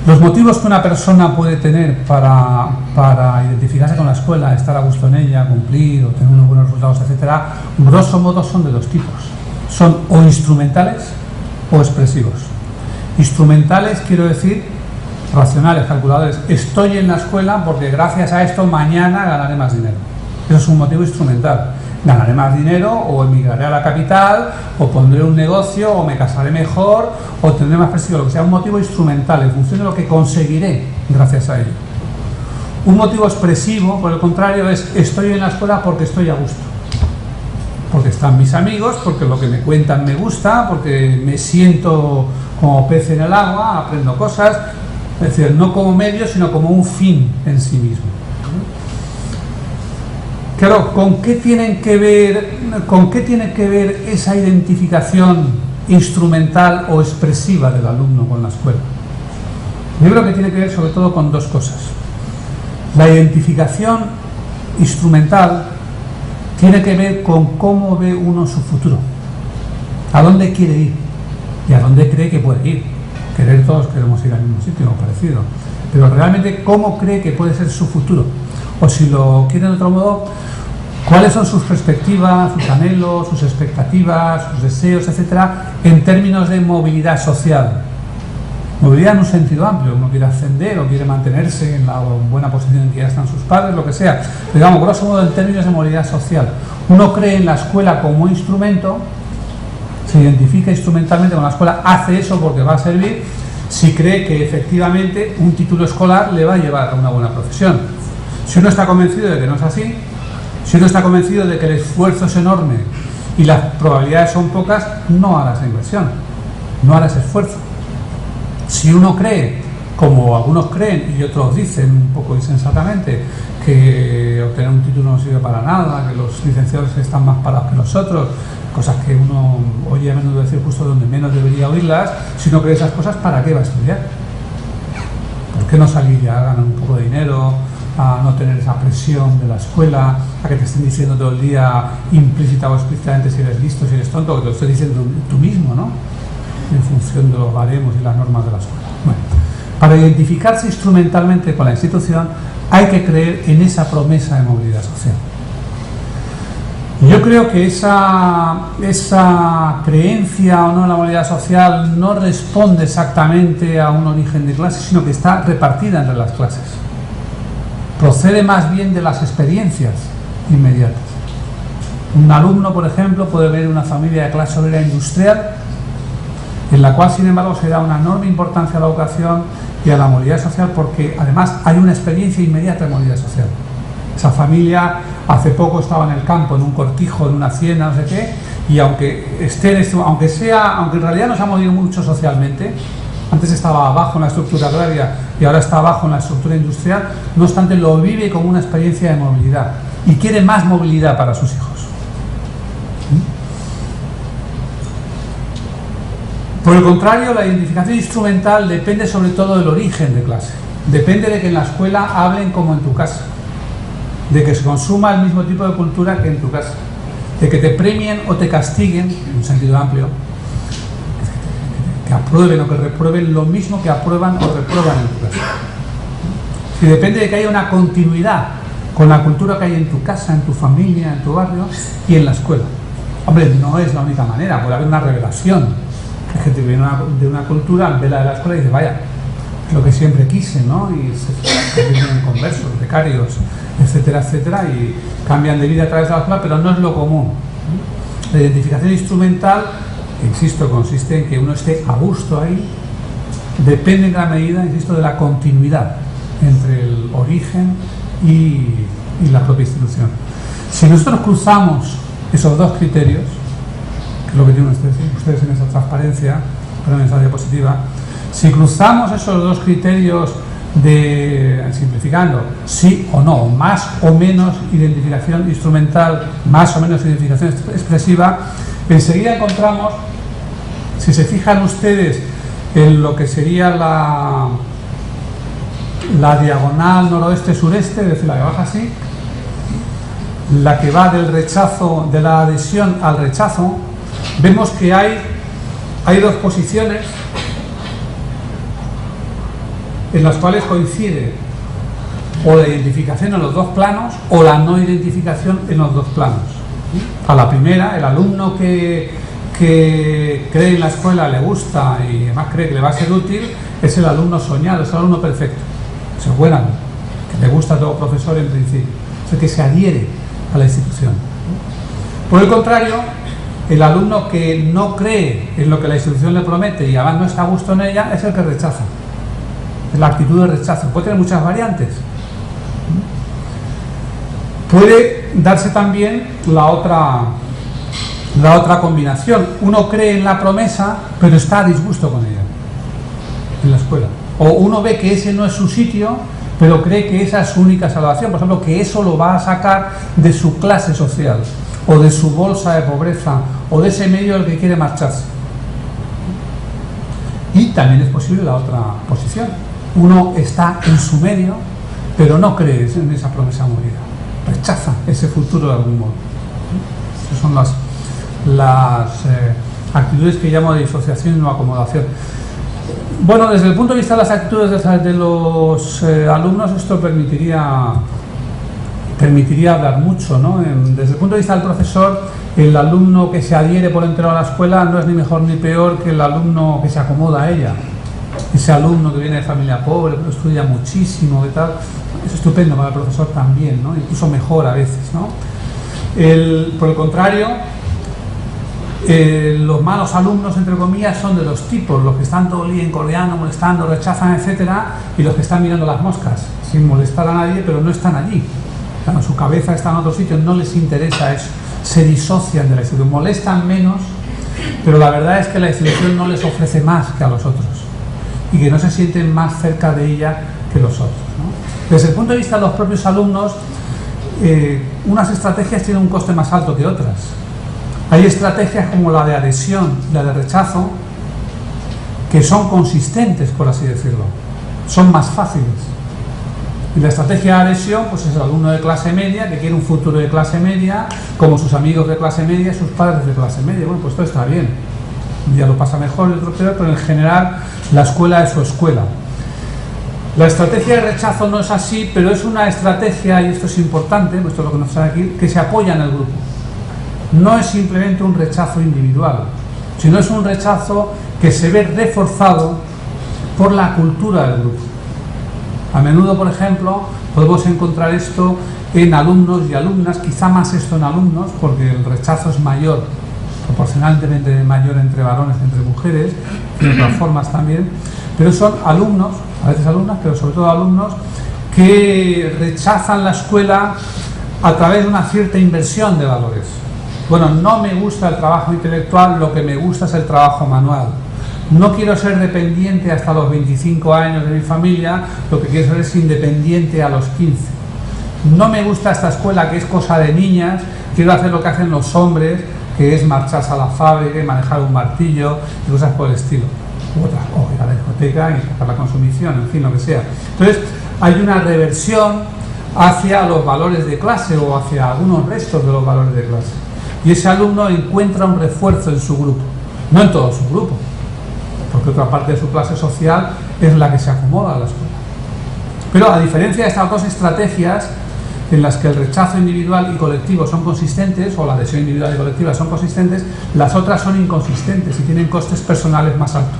Los motivos que una persona puede tener para identificarse con la escuela, estar a gusto en ella, cumplir, obtener unos buenos resultados, etcétera, grosso modo son de dos tipos. Son o instrumentales o expresivos. Instrumentales quiero decir racionales, calculadores. Estoy en la escuela porque gracias a esto mañana ganaré más dinero. Eso es un motivo instrumental. Ganaré más dinero, o emigraré a la capital, o pondré un negocio, o me casaré mejor, o tendré más prestigio, lo que sea. Un motivo instrumental en función de lo que conseguiré gracias a ello. Un motivo expresivo, por el contrario, es estoy en la escuela porque estoy a gusto. Porque están mis amigos, porque lo que me cuentan me gusta, porque me siento como pez en el agua, aprendo cosas. Es decir, no como medio, sino como un fin en sí mismo. Claro, ¿con qué tiene que ver esa identificación instrumental o expresiva del alumno con la escuela? Yo creo que tiene que ver sobre todo con dos cosas. La identificación instrumental tiene que ver con cómo ve uno su futuro, a dónde quiere ir y a dónde cree que puede ir. Querer, todos queremos ir al mismo sitio o parecido, pero realmente cómo cree que puede ser su futuro, o si lo quiere de otro modo, cuáles son sus perspectivas, sus anhelos, sus expectativas, sus deseos, etcétera, en términos de movilidad social. Movilidad en un sentido amplio, uno quiere ascender o quiere mantenerse en la buena posición en que ya están sus padres, lo que sea. Pero digamos, grosso modo, en términos de movilidad social, uno cree en la escuela como instrumento, se identifica instrumentalmente con la escuela, hace eso porque va a servir, si cree que efectivamente un título escolar le va a llevar a una buena profesión. Si uno está convencido de que no es así, si uno está convencido de que el esfuerzo es enorme y las probabilidades son pocas, no hará esa inversión, no hará ese esfuerzo. Si uno cree, como algunos creen y otros dicen un poco insensatamente, que obtener un título no sirve para nada, que los licenciados están más parados que los otros, cosas que uno oye a menudo decir justo donde menos debería oírlas. Si no cree esas cosas, ¿para qué va a estudiar? ¿Por qué no salir ya a ganar un poco de dinero, a no tener esa presión de la escuela, a que te estén diciendo todo el día implícita o explícitamente si eres listo, si eres tonto, que te lo estés diciendo tú mismo, ¿no? En función de los baremos y las normas de la escuela. Bueno, para identificarse instrumentalmente con la institución hay que creer en esa promesa de movilidad social. Yo creo que esa creencia o no en la movilidad social no responde exactamente a un origen de clase, sino que está repartida entre las clases. Procede más bien de las experiencias inmediatas. Un alumno, por ejemplo, puede ver una familia de clase obrera industrial en la cual, sin embargo, se da una enorme importancia a la educación y a la movilidad social, porque además hay una experiencia inmediata de movilidad social. Esa familia hace poco estaba en el campo, en un cortijo, en una hacienda, no sé qué, y aunque en realidad no se ha movido mucho socialmente, antes estaba abajo en la estructura agraria y ahora está abajo en la estructura industrial, no obstante lo vive como una experiencia de movilidad y quiere más movilidad para sus hijos. Por el contrario, la identificación instrumental depende sobre todo del origen de clase. Depende de que en la escuela hablen como en tu casa, de que se consuma el mismo tipo de cultura que en tu casa, de que te premien o te castiguen, en un sentido amplio, que aprueben o que reprueben lo mismo que aprueban o reprueban en tu casa. Y depende de que haya una continuidad con la cultura que hay en tu casa, en tu familia, en tu barrio y en la escuela. Hombre, no es la única manera, puede haber una revelación. Hay gente que viene de una cultura, ve la de la escuela y dice, vaya, es lo que siempre quise, ¿no? Y se vienen conversos, becarios, etcétera, etcétera, y cambian de vida a través de la escuela, pero no es lo común. La identificación instrumental, insisto, consiste en que uno esté a gusto ahí, depende en gran medida, insisto, de la continuidad entre el origen y la propia institución. Si nosotros cruzamos esos dos criterios, lo que tienen ustedes en esa transparencia, en esa diapositiva, si cruzamos esos dos criterios de, simplificando, sí o no, más o menos identificación instrumental, más o menos identificación expresiva, enseguida encontramos, si se fijan ustedes en lo que sería la diagonal noroeste-sureste, es decir, la que baja así, la que va del rechazo, de la adhesión al rechazo, vemos que hay dos posiciones en las cuales coincide o la identificación en los dos planos o la no identificación en los dos planos. A la primera, el alumno que cree en la escuela, le gusta y además cree que le va a ser útil, es el alumno soñado, es el alumno perfecto, es el buen alumno, que le gusta a todo profesor en principio, es el que se adhiere a la institución. Por el contrario, el alumno que no cree en lo que la institución le promete y además no está a gusto en ella es el que rechaza. Es la actitud de rechazo. Puede tener muchas variantes. Puede darse también la otra combinación. Uno cree en la promesa, pero está a disgusto con ella en la escuela. O uno ve que ese no es su sitio, pero cree que esa es su única salvación. Por ejemplo, que eso lo va a sacar de su clase social, o de su bolsa de pobreza, o de ese medio al que quiere marcharse. Y también es posible la otra posición. Uno está en su medio, pero no cree en esa promesa movida. Rechaza ese futuro de algún modo. Esas son las actitudes que llamo de disociación y no acomodación. Bueno, desde el punto de vista de las actitudes de los alumnos, esto permitiría hablar mucho, ¿no? Desde el punto de vista del profesor, el alumno que se adhiere por entero a la escuela no es ni mejor ni peor que el alumno que se acomoda a ella. Ese alumno que viene de familia pobre, pero estudia muchísimo y tal, es estupendo para el profesor también, ¿no? Incluso mejor a veces, ¿no? Por el contrario, los malos alumnos, entre comillas, son de dos tipos: los que están todo el día encordeando, molestando, rechazan, etcétera, y los que están mirando las moscas, sin molestar a nadie, pero no están allí. Claro, su cabeza está en otro sitio, no les interesa eso, se disocian de la institución, molestan menos, pero la verdad es que la institución no les ofrece más que a los otros y que no se sienten más cerca de ella que los otros, ¿no? Desde el punto de vista de los propios alumnos, unas estrategias tienen un coste más alto que otras. Hay estrategias como la de adhesión y la de rechazo que son consistentes, por así decirlo, son más fáciles. Y la estrategia de adhesión, pues es el alumno de clase media que quiere un futuro de clase media, como sus amigos de clase media y sus padres de clase media. Bueno, pues todo está bien. Un día lo pasa mejor, el otro peor, pero en general la escuela es su escuela. La estrategia de rechazo no es así, pero es una estrategia, y esto es importante, esto es lo que nos sale aquí, que se apoya en el grupo. No es simplemente un rechazo individual, sino es un rechazo que se ve reforzado por la cultura del grupo. A menudo, por ejemplo, podemos encontrar esto en alumnos y alumnas, quizá más esto en alumnos, porque el rechazo es mayor, proporcionalmente mayor entre varones que entre mujeres, de otras formas también, pero son alumnos, a veces alumnas, pero sobre todo alumnos, que rechazan la escuela a través de una cierta inversión de valores. Bueno, no me gusta el trabajo intelectual, lo que me gusta es el trabajo manual. No quiero ser dependiente hasta los 25 años de mi familia, lo que quiero ser es independiente a los 15. No me gusta esta escuela que es cosa de niñas, quiero hacer lo que hacen los hombres, que es marcharse a la fábrica y manejar un martillo y cosas por el estilo. O ir a la discoteca y sacar la consumición, en fin, lo que sea. Entonces, hay una reversión hacia los valores de clase o hacia algunos restos de los valores de clase. Y ese alumno encuentra un refuerzo en su grupo, no en todo su grupo, porque otra parte de su clase social es la que se acomoda a la escuela. Pero a diferencia de estas dos estrategias, en las que el rechazo individual y colectivo son consistentes, o la adhesión individual y colectiva son consistentes, las otras son inconsistentes y tienen costes personales más altos.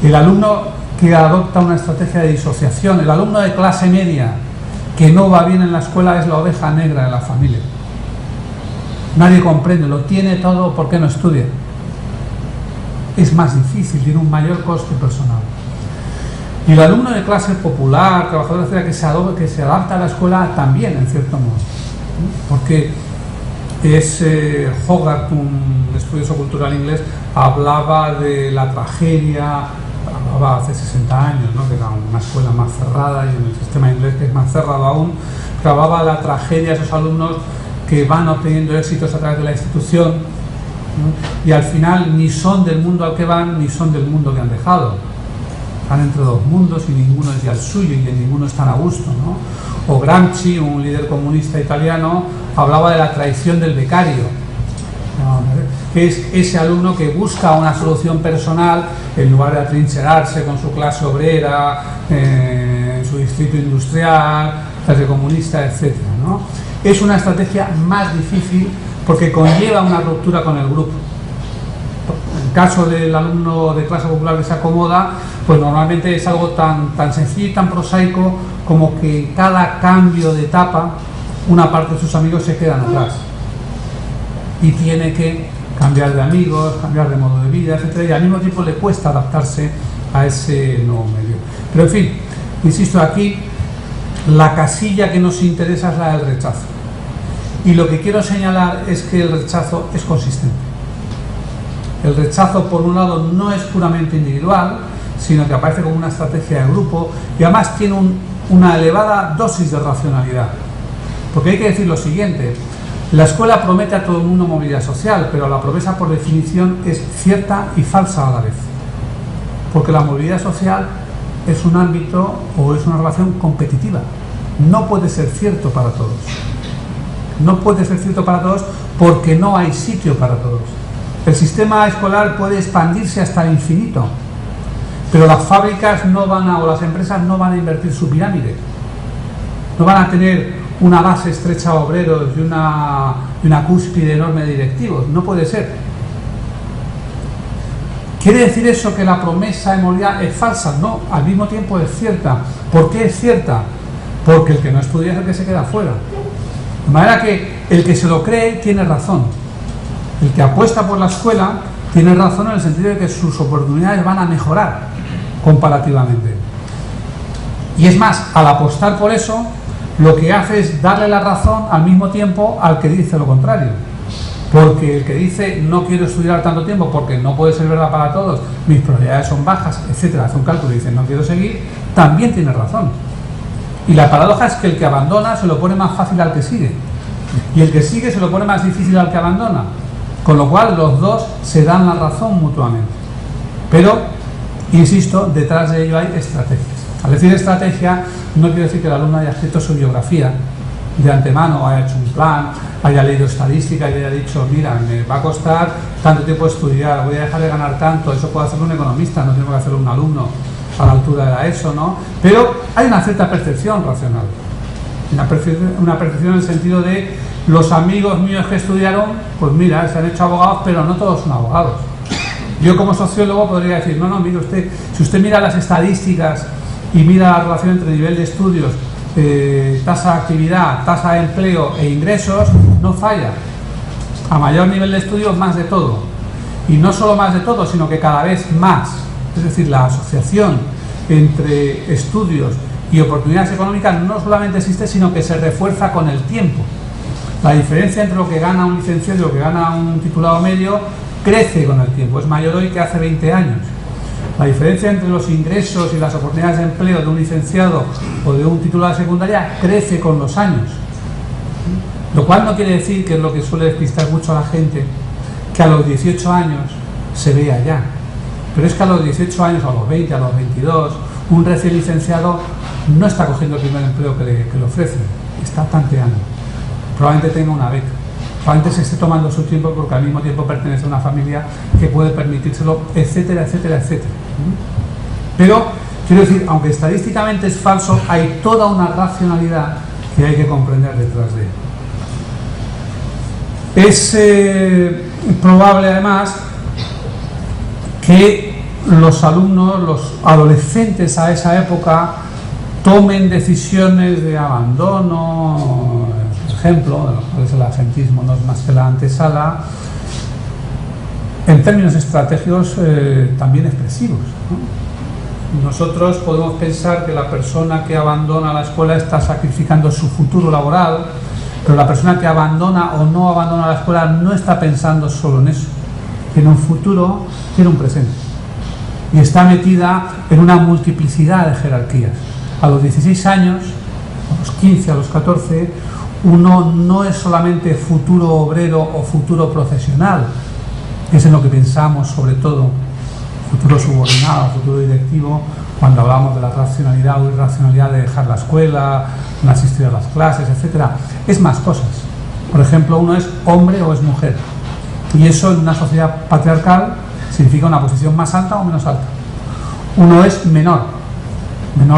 El alumno que adopta una estrategia de disociación, el alumno de clase media que no va bien en la escuela, es la oveja negra de la familia. Nadie comprende, lo tiene todo, ¿por qué no estudia? Es más difícil, tiene un mayor coste personal. Y el alumno de clase popular, trabajador, etcétera, que se adapta a la escuela también, en cierto modo. Porque Hogarth, un estudioso cultural inglés, hablaba de la tragedia, hablaba hace 60 años, ¿no?, que era una escuela más cerrada, y en el sistema inglés que es más cerrado aún, pero hablaba de la tragedia de esos alumnos que van obteniendo éxitos a través de la institución, ¿no?, y al final ni son del mundo al que van, ni son del mundo que han dejado. Están entre dos mundos y ninguno es ya el suyo y en ninguno están a gusto, ¿no? O Gramsci, un líder comunista italiano, hablaba de la traición del becario, ¿no?, que es ese alumno que busca una solución personal en lugar de atrincherarse con su clase obrera, en su distrito industrial, clase comunista, etc., ¿no? Es una estrategia más difícil porque conlleva una ruptura con el grupo. En el caso del alumno de clase popular que se acomoda, pues normalmente es algo tan sencillo y tan prosaico como que en cada cambio de etapa una parte de sus amigos se quedan atrás y tiene que cambiar de amigos, cambiar de modo de vida, etc. Y al mismo tiempo le cuesta adaptarse a ese nuevo medio. Pero en fin, insisto, aquí la casilla que nos interesa es la del rechazo. Y lo que quiero señalar es que el rechazo es consistente. El rechazo, por un lado, no es puramente individual, sino que aparece como una estrategia de grupo y además tiene una elevada dosis de racionalidad. Porque hay que decir lo siguiente: la escuela promete a todo el mundo movilidad social, pero la promesa por definición es cierta y falsa a la vez. Porque la movilidad social es un ámbito o es una relación competitiva. No puede ser cierto para todos. No puede ser cierto para todos porque no hay sitio para todos. El sistema escolar puede expandirse hasta el infinito, pero las fábricas o las empresas no van a invertir su pirámide. No van a tener una base estrecha de obreros y una cúspide enorme de directivos. No puede ser. ¿Quiere decir eso que la promesa de movilidad es falsa? No, al mismo tiempo es cierta. ¿Por qué es cierta? Porque el que no estudia es el que se queda fuera. De manera que el que se lo cree tiene razón. El que apuesta por la escuela tiene razón en el sentido de que sus oportunidades van a mejorar comparativamente. Y es más, al apostar por eso, lo que hace es darle la razón al mismo tiempo al que dice lo contrario. Porque el que dice no quiero estudiar tanto tiempo porque no puede ser verdad para todos, mis probabilidades son bajas, etcétera, hace un cálculo y dice no quiero seguir, también tiene razón. Y la paradoja es que el que abandona se lo pone más fácil al que sigue. Y el que sigue se lo pone más difícil al que abandona. Con lo cual los dos se dan la razón mutuamente. Pero, insisto, detrás de ello hay estrategias. Al decir estrategia, no quiero decir que el alumno haya escrito su biografía de antemano, haya hecho un plan, haya leído estadística y haya dicho, mira, me va a costar tanto tiempo estudiar, voy a dejar de ganar tanto, eso puede hacerlo un economista, no tiene que hacerlo un alumno a la altura de la ESO, ¿no? Pero hay una cierta percepción racional, una percepción en el sentido de los amigos míos que estudiaron, pues mira, se han hecho abogados, pero no todos son abogados. Yo como sociólogo podría decir, no, mire usted, si usted mira las estadísticas y mira la relación entre nivel de estudios, tasa de actividad, tasa de empleo e ingresos, no falla. A mayor nivel de estudios, más de todo. Y no solo más de todo, sino que cada vez más. Es decir, la asociación entre estudios y oportunidades económicas no solamente existe, sino que se refuerza con el tiempo. La diferencia entre lo que gana un licenciado y lo que gana un titulado medio crece con el tiempo. Es mayor hoy que hace 20 años. La diferencia entre los ingresos y las oportunidades de empleo de un licenciado o de un titulado de secundaria crece con los años. Lo cual no quiere decir, que es lo que suele despistar mucho a la gente, que a los 18 años se vea ya. Pero es que a los 18 años, a los 20, a los 22, un recién licenciado no está cogiendo el primer empleo que le ofrecen, está tanteando. Probablemente tenga una beca. Probablemente se esté tomando su tiempo porque al mismo tiempo pertenece a una familia que puede permitírselo, etcétera, etcétera, etcétera. Pero, quiero decir, aunque estadísticamente es falso, hay toda una racionalidad que hay que comprender detrás de él. Es probable, además, que los alumnos, los adolescentes a esa época, tomen decisiones de abandono, ejemplo, de los cuales el agentismo no es más que la antesala, en términos estratégicos también expresivos, ¿no? Nosotros podemos pensar que la persona que abandona la escuela está sacrificando su futuro laboral, pero la persona que abandona o no abandona la escuela no está pensando solo en eso, tiene un futuro, tiene un presente, y está metida en una multiplicidad de jerarquías. A los 16 años, a los 15, a los 14, uno no es solamente futuro obrero o futuro profesional, que es en lo que pensamos sobre todo, futuro subordinado, futuro directivo, cuando hablamos de la racionalidad o irracionalidad de dejar la escuela, no asistir a las clases, etc. Es más cosas. Por ejemplo, uno es hombre o es mujer. Y eso en una sociedad patriarcal significa una posición más alta o menos alta. Uno es menor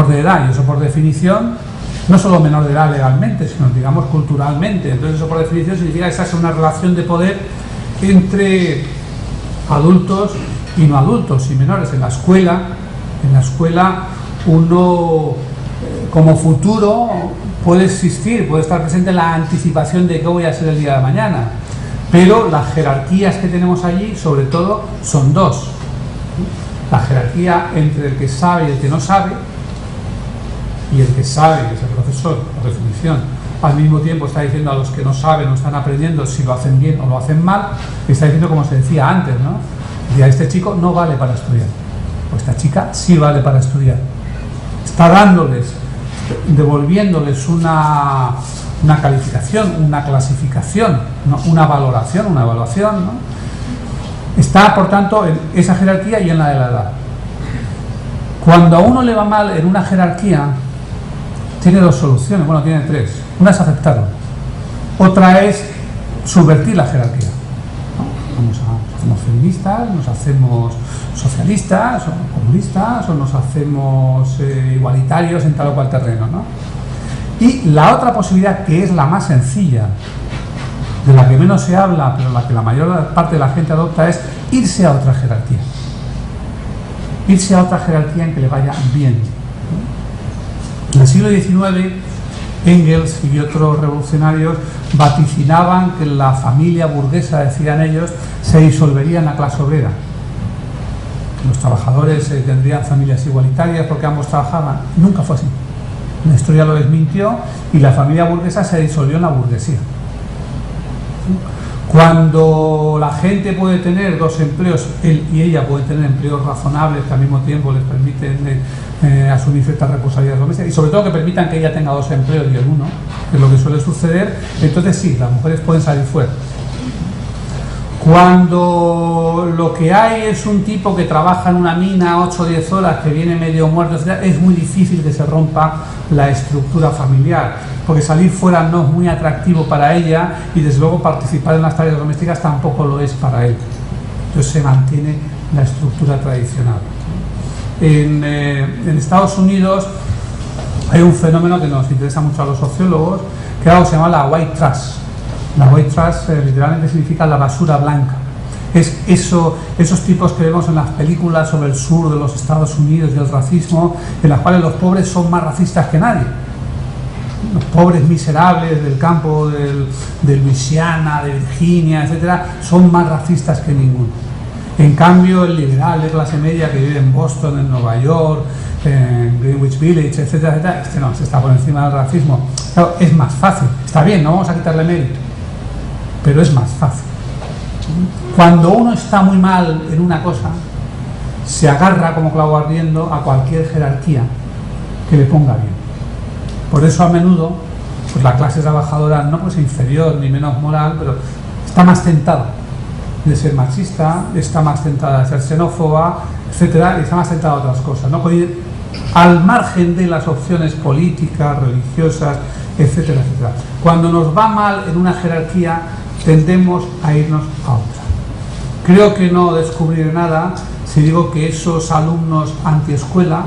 de edad, y eso por definición, no solo menor de edad legalmente, sino digamos culturalmente. Entonces eso por definición significa que esa es una relación de poder entre adultos y no adultos y menores. En la escuela uno como futuro puede existir, puede estar presente en la anticipación de qué voy a ser el día de mañana, pero las jerarquías que tenemos allí sobre todo son dos: la jerarquía entre el que sabe y el que no sabe, y el que sabe, que es el profesor, por definición, al mismo tiempo está diciendo a los que no saben o están aprendiendo si lo hacen bien o lo hacen mal, y está diciendo, como se decía antes, ¿no? Y a este chico no vale para estudiar, o esta chica sí vale para estudiar. Está devolviéndoles una calificación, una clasificación, ¿no? Una valoración, una evaluación, ¿no? Está, por tanto, en esa jerarquía y en la de la edad. Cuando a uno le va mal en una jerarquía, tiene dos soluciones, bueno, tiene tres. Una es aceptarlo, otra es subvertir la jerarquía, ¿no? Nos hacemos feministas, nos hacemos socialistas o comunistas, o nos hacemos igualitarios en tal o cual terreno, ¿no? Y la otra posibilidad, que es la más sencilla, de la que menos se habla, pero la que la mayor parte de la gente adopta, es irse a otra jerarquía. Irse a otra jerarquía en que le vaya bien. En el siglo XIX, Engels y otros revolucionarios vaticinaban que la familia burguesa, decían ellos, se disolvería en la clase obrera. Los trabajadores tendrían familias igualitarias porque ambos trabajaban. Nunca fue así. La historia lo desmintió y la familia burguesa se disolvió en la burguesía. Cuando la gente puede tener dos empleos, él y ella pueden tener empleos razonables que al mismo tiempo les permiten asumir ciertas responsabilidades domésticas y sobre todo que permitan que ella tenga dos empleos y el uno, que es lo que suele suceder, entonces sí, las mujeres pueden salir fuera. Cuando lo que hay es un tipo que trabaja en una mina 8 o 10 horas, que viene medio muerto, etc., es muy difícil que se rompa la estructura familiar, porque salir fuera no es muy atractivo para ella y desde luego participar en las tareas domésticas tampoco lo es para él. Entonces se mantiene la estructura tradicional. En Estados Unidos hay un fenómeno que nos interesa mucho a los sociólogos, que algo se llama la white trash. La white trash literalmente significa la basura blanca. Es esos tipos que vemos en las películas sobre el sur de los Estados Unidos y el racismo, en las cuales los pobres son más racistas que nadie. Los pobres miserables del campo de Luisiana, de Virginia, etcétera, son más racistas que ninguno. En cambio, el liberal de clase media que vive en Boston, en Nueva York, en Greenwich Village, etcétera, etcétera, no, se está por encima del racismo. Claro, es más fácil. Está bien, no vamos a quitarle mérito, pero es más fácil. Cuando uno está muy mal en una cosa, se agarra como clavo ardiendo a cualquier jerarquía que le ponga bien. Por eso a menudo pues la clase trabajadora no pues inferior ni menos moral, pero está más tentada de ser machista, está más tentada de ser xenófoba, etcétera, y está más tentada a otras cosas, ¿no? Puede ir al margen de las opciones políticas, religiosas, etcétera, etcétera. Cuando nos va mal en una jerarquía, tendemos a irnos a otra. Creo que no descubriré nada si digo que esos alumnos antiescuela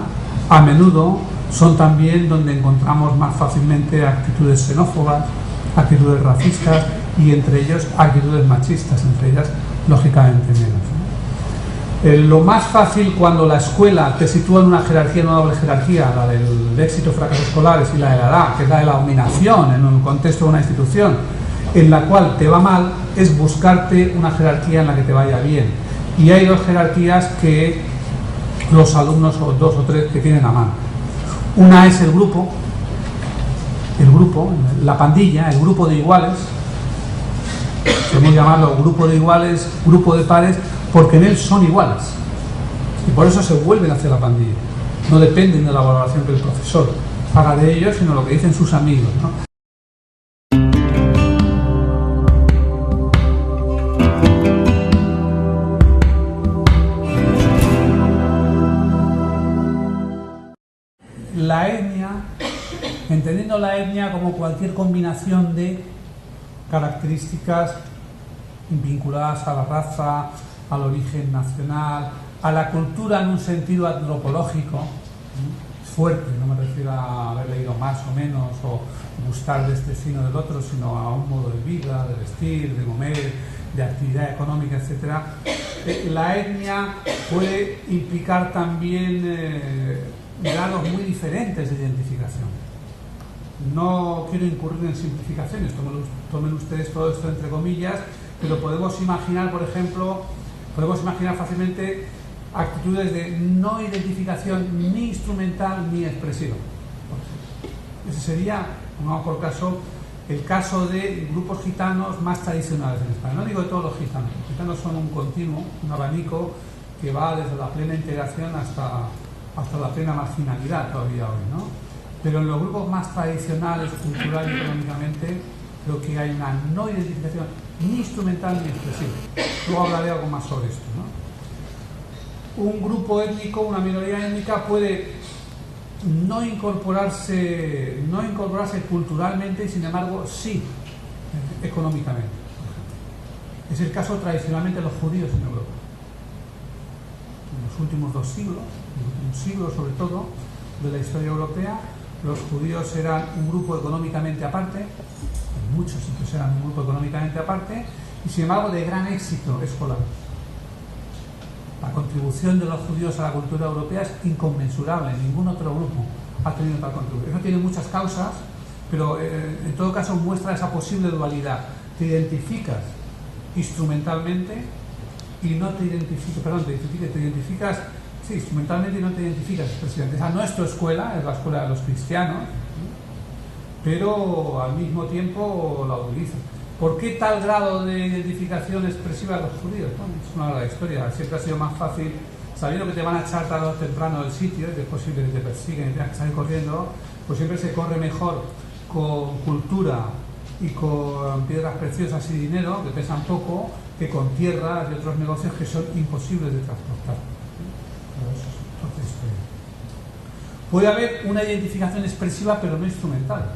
a menudo son también donde encontramos más fácilmente actitudes xenófobas, actitudes racistas y entre ellos actitudes machistas, entre ellas lógicamente menos. Lo más fácil cuando la escuela te sitúa en una jerarquía, en una doble jerarquía, la del éxito y fracasos escolares y la de la edad, que es la de la dominación en un contexto de una institución, en la cual te va mal, es buscarte una jerarquía en la que te vaya bien. Y hay dos jerarquías que los alumnos, o dos o tres, que tienen a mano. Una es el grupo, la pandilla, el grupo de iguales. Podemos llamarlo grupo de iguales, grupo de pares, porque en él son iguales. Y por eso se vuelven hacia la pandilla. No dependen de la valoración que el profesor haga de ellos, sino lo que dicen sus amigos, ¿no? La etnia, entendiendo la etnia como cualquier combinación de características vinculadas a la raza, al origen nacional, a la cultura en un sentido antropológico fuerte, no me refiero a haber leído más o menos o gustar de este sino del otro, sino a un modo de vida, de vestir, de comer, de actividad económica, etc. La etnia puede implicar también grados muy diferentes de identificación. No quiero incurrir en simplificaciones, tomen ustedes todo esto entre comillas, pero podemos imaginar, por ejemplo, fácilmente actitudes de no identificación ni instrumental ni expresiva. Ese sería, pongamos por caso, el caso de grupos gitanos más tradicionales en España. No digo de todos los gitanos son un continuo, un abanico que va desde la plena integración hasta la plena marginalidad todavía hoy, ¿no? Pero en los grupos más tradicionales, cultural y económicamente, creo que hay una no identificación ni instrumental ni expresiva. Luego hablaré algo más sobre esto, ¿no? Un grupo étnico, una minoría étnica puede no incorporarse culturalmente y sin embargo sí económicamente. Es el caso tradicionalmente de los judíos en Europa. En los últimos 2 siglos, un siglo sobre todo, de la historia europea, los judíos eran un grupo económicamente aparte, en muchos sitios eran un grupo económicamente aparte, y sin embargo de gran éxito escolar. La contribución de los judíos a la cultura europea es inconmensurable, ningún otro grupo ha tenido tal contribución. Eso tiene muchas causas, pero en todo caso muestra esa posible dualidad. Te identificas instrumentalmente y no te identificas, te identificas sí, instrumentalmente y no te identificas expresivamente. Esa no es tu escuela, es la escuela de los cristianos, pero al mismo tiempo la utilizas. ¿Por qué tal grado de identificación expresiva de los judíos? Bueno, es una larga historia. Siempre ha sido más fácil, sabiendo que te van a echar tarde o temprano del sitio, y que es posible que te persiguen y tengas que salir corriendo, pues siempre se corre mejor con cultura y con piedras preciosas y dinero, que pesan poco, que con tierras y otros negocios que son imposibles de transportar. Entonces, puede haber una identificación expresiva, pero no instrumental.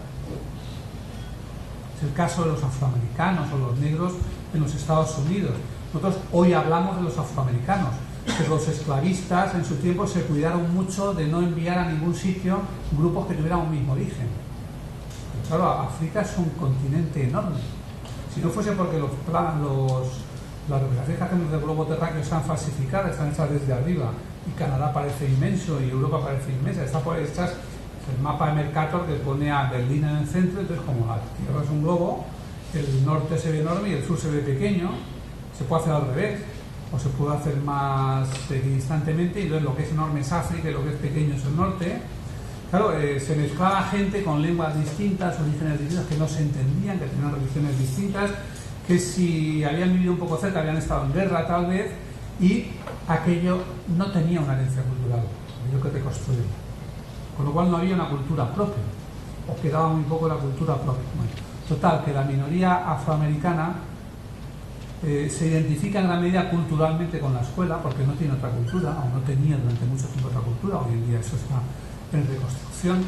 Es el caso de los afroamericanos o los negros en los Estados Unidos. Nosotros hoy hablamos de los afroamericanos, que los esclavistas en su tiempo se cuidaron mucho de no enviar a ningún sitio grupos que tuvieran un mismo origen. Pero claro, África es un continente enorme. Si no fuese porque las representaciones que hacemos del globo terráqueo están falsificadas, están hechas desde arriba, y Canadá parece inmenso y Europa parece inmensa, está por hechas el mapa de Mercator que pone a Berlín en el centro. Entonces, como la Tierra es un globo, el norte se ve enorme y el sur se ve pequeño. Se puede hacer al revés, o se puede hacer más equidistantemente, y entonces lo que es enorme es África y lo que es pequeño es el norte. Claro, se mezclaba gente con lenguas distintas, orígenes distintos, que no se entendían, que tenían religiones distintas, que si habían vivido un poco cerca habían estado en guerra tal vez, y aquello no tenía una herencia cultural, aquello que reconstruía. Con lo cual no había una cultura propia, o quedaba muy poco la cultura propia. Bueno, total, que la minoría afroamericana se identifica en gran medida culturalmente con la escuela, porque no tiene otra cultura, o no tenía durante mucho tiempo otra cultura. Hoy en día eso está en reconstrucción,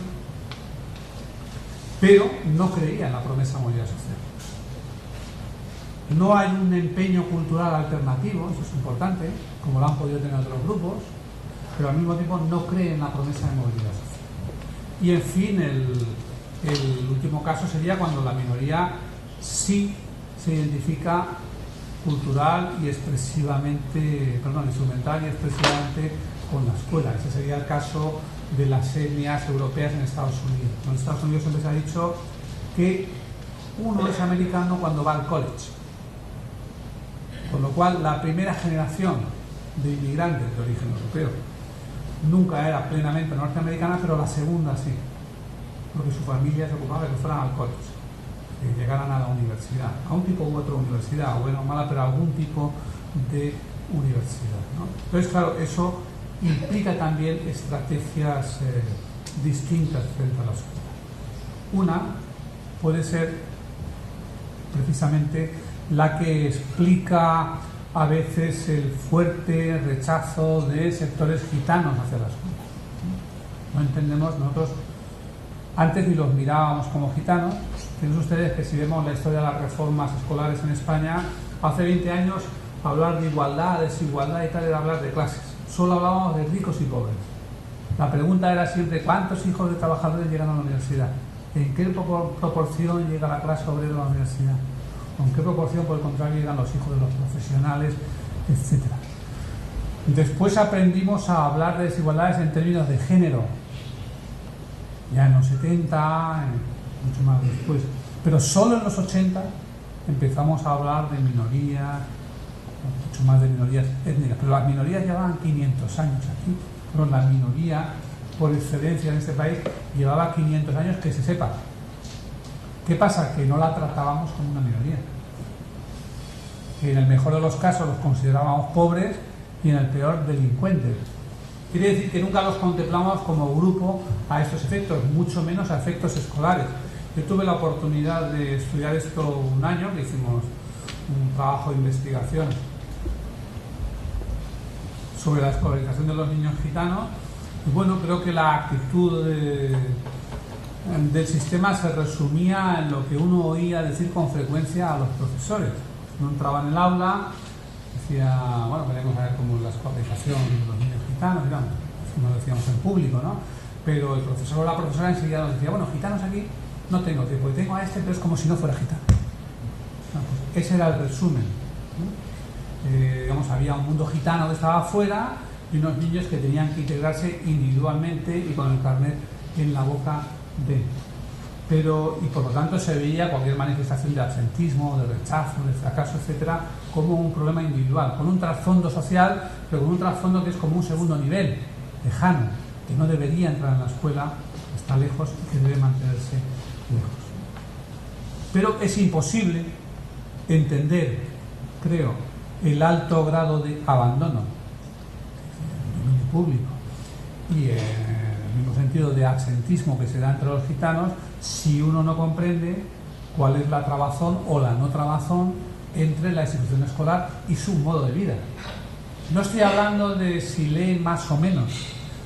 pero no creía en la promesa de movilidad social. No hay un empeño cultural alternativo, eso es importante, como lo han podido tener otros grupos, pero al mismo tiempo no cree en la promesa de movilidad social. Y en fin, el último caso sería cuando la minoría sí se identifica cultural y expresivamente, instrumental y expresivamente con la escuela. Ese sería el caso de las etnias europeas en Estados Unidos. En Estados Unidos siempre se ha dicho que uno es americano cuando va al college. Con lo cual, la primera generación de inmigrantes de origen europeo nunca era plenamente norteamericana, pero la segunda sí, porque su familia se ocupaba de que fueran al college, que llegaran a la universidad, a un tipo u otra universidad, buena o mala, pero a algún tipo de universidad, ¿no? Entonces, claro, eso implica también estrategias distintas frente a la escuela. Una puede ser precisamente la que explica a veces el fuerte rechazo de sectores gitanos hacia la escuela. No entendemos, nosotros antes ni los mirábamos como gitanos. Fíjense ustedes que si vemos la historia de las reformas escolares en España, hace 20 años hablar de igualdad, desigualdad y tal era hablar de clases. Solo hablábamos de ricos y pobres. La pregunta era siempre ¿cuántos hijos de trabajadores llegan a la universidad? ¿En qué proporción llega la clase obrera a la universidad? ¿Con qué proporción, por el contrario, llegan los hijos de los profesionales, etcétera? Después aprendimos a hablar de desigualdades en términos de género, ya en los 70, mucho más después, pero solo en los 80 empezamos a hablar de minorías, mucho más de minorías étnicas, pero las minorías llevaban 500 años aquí, pero la minoría por excelencia en este país llevaba 500 años que se sepa. ¿Qué pasa? Que no la tratábamos como una minoría. Que en el mejor de los casos los considerábamos pobres y en el peor delincuentes. Quiere decir que nunca los contemplamos como grupo a estos efectos, mucho menos a efectos escolares. Yo tuve la oportunidad de estudiar esto un año, que hicimos un trabajo de investigación sobre la escolarización de los niños gitanos, y bueno, creo que la actitud del sistema se resumía en lo que uno oía decir con frecuencia a los profesores. Uno entraba en el aula, decía, bueno, queremos saber cómo es la escolarización de los niños gitanos, digamos, no lo decíamos en público, ¿no? Pero el profesor o la profesora enseguida nos decía, bueno, gitanos aquí no tengo tiempo, tengo a este, pero es como si no fuera gitano. No, pues ese era el resumen, ¿no? Digamos, había un mundo gitano que estaba afuera y unos niños que tenían que integrarse individualmente y con el carnet en la boca de. Pero, y por lo tanto se veía cualquier manifestación de absentismo, de rechazo, de fracaso, etcétera, como un problema individual, con un trasfondo social, pero con un trasfondo que es como un segundo nivel, lejano, que no debería entrar en la escuela, está lejos y que debe mantenerse lejos. Pero es imposible entender, creo, el alto grado de abandono público y en el mismo sentido de absentismo que se da entre los gitanos si uno no comprende cuál es la trabazón o la no trabazón entre la institución escolar y su modo de vida. No estoy hablando de si leen más o menos,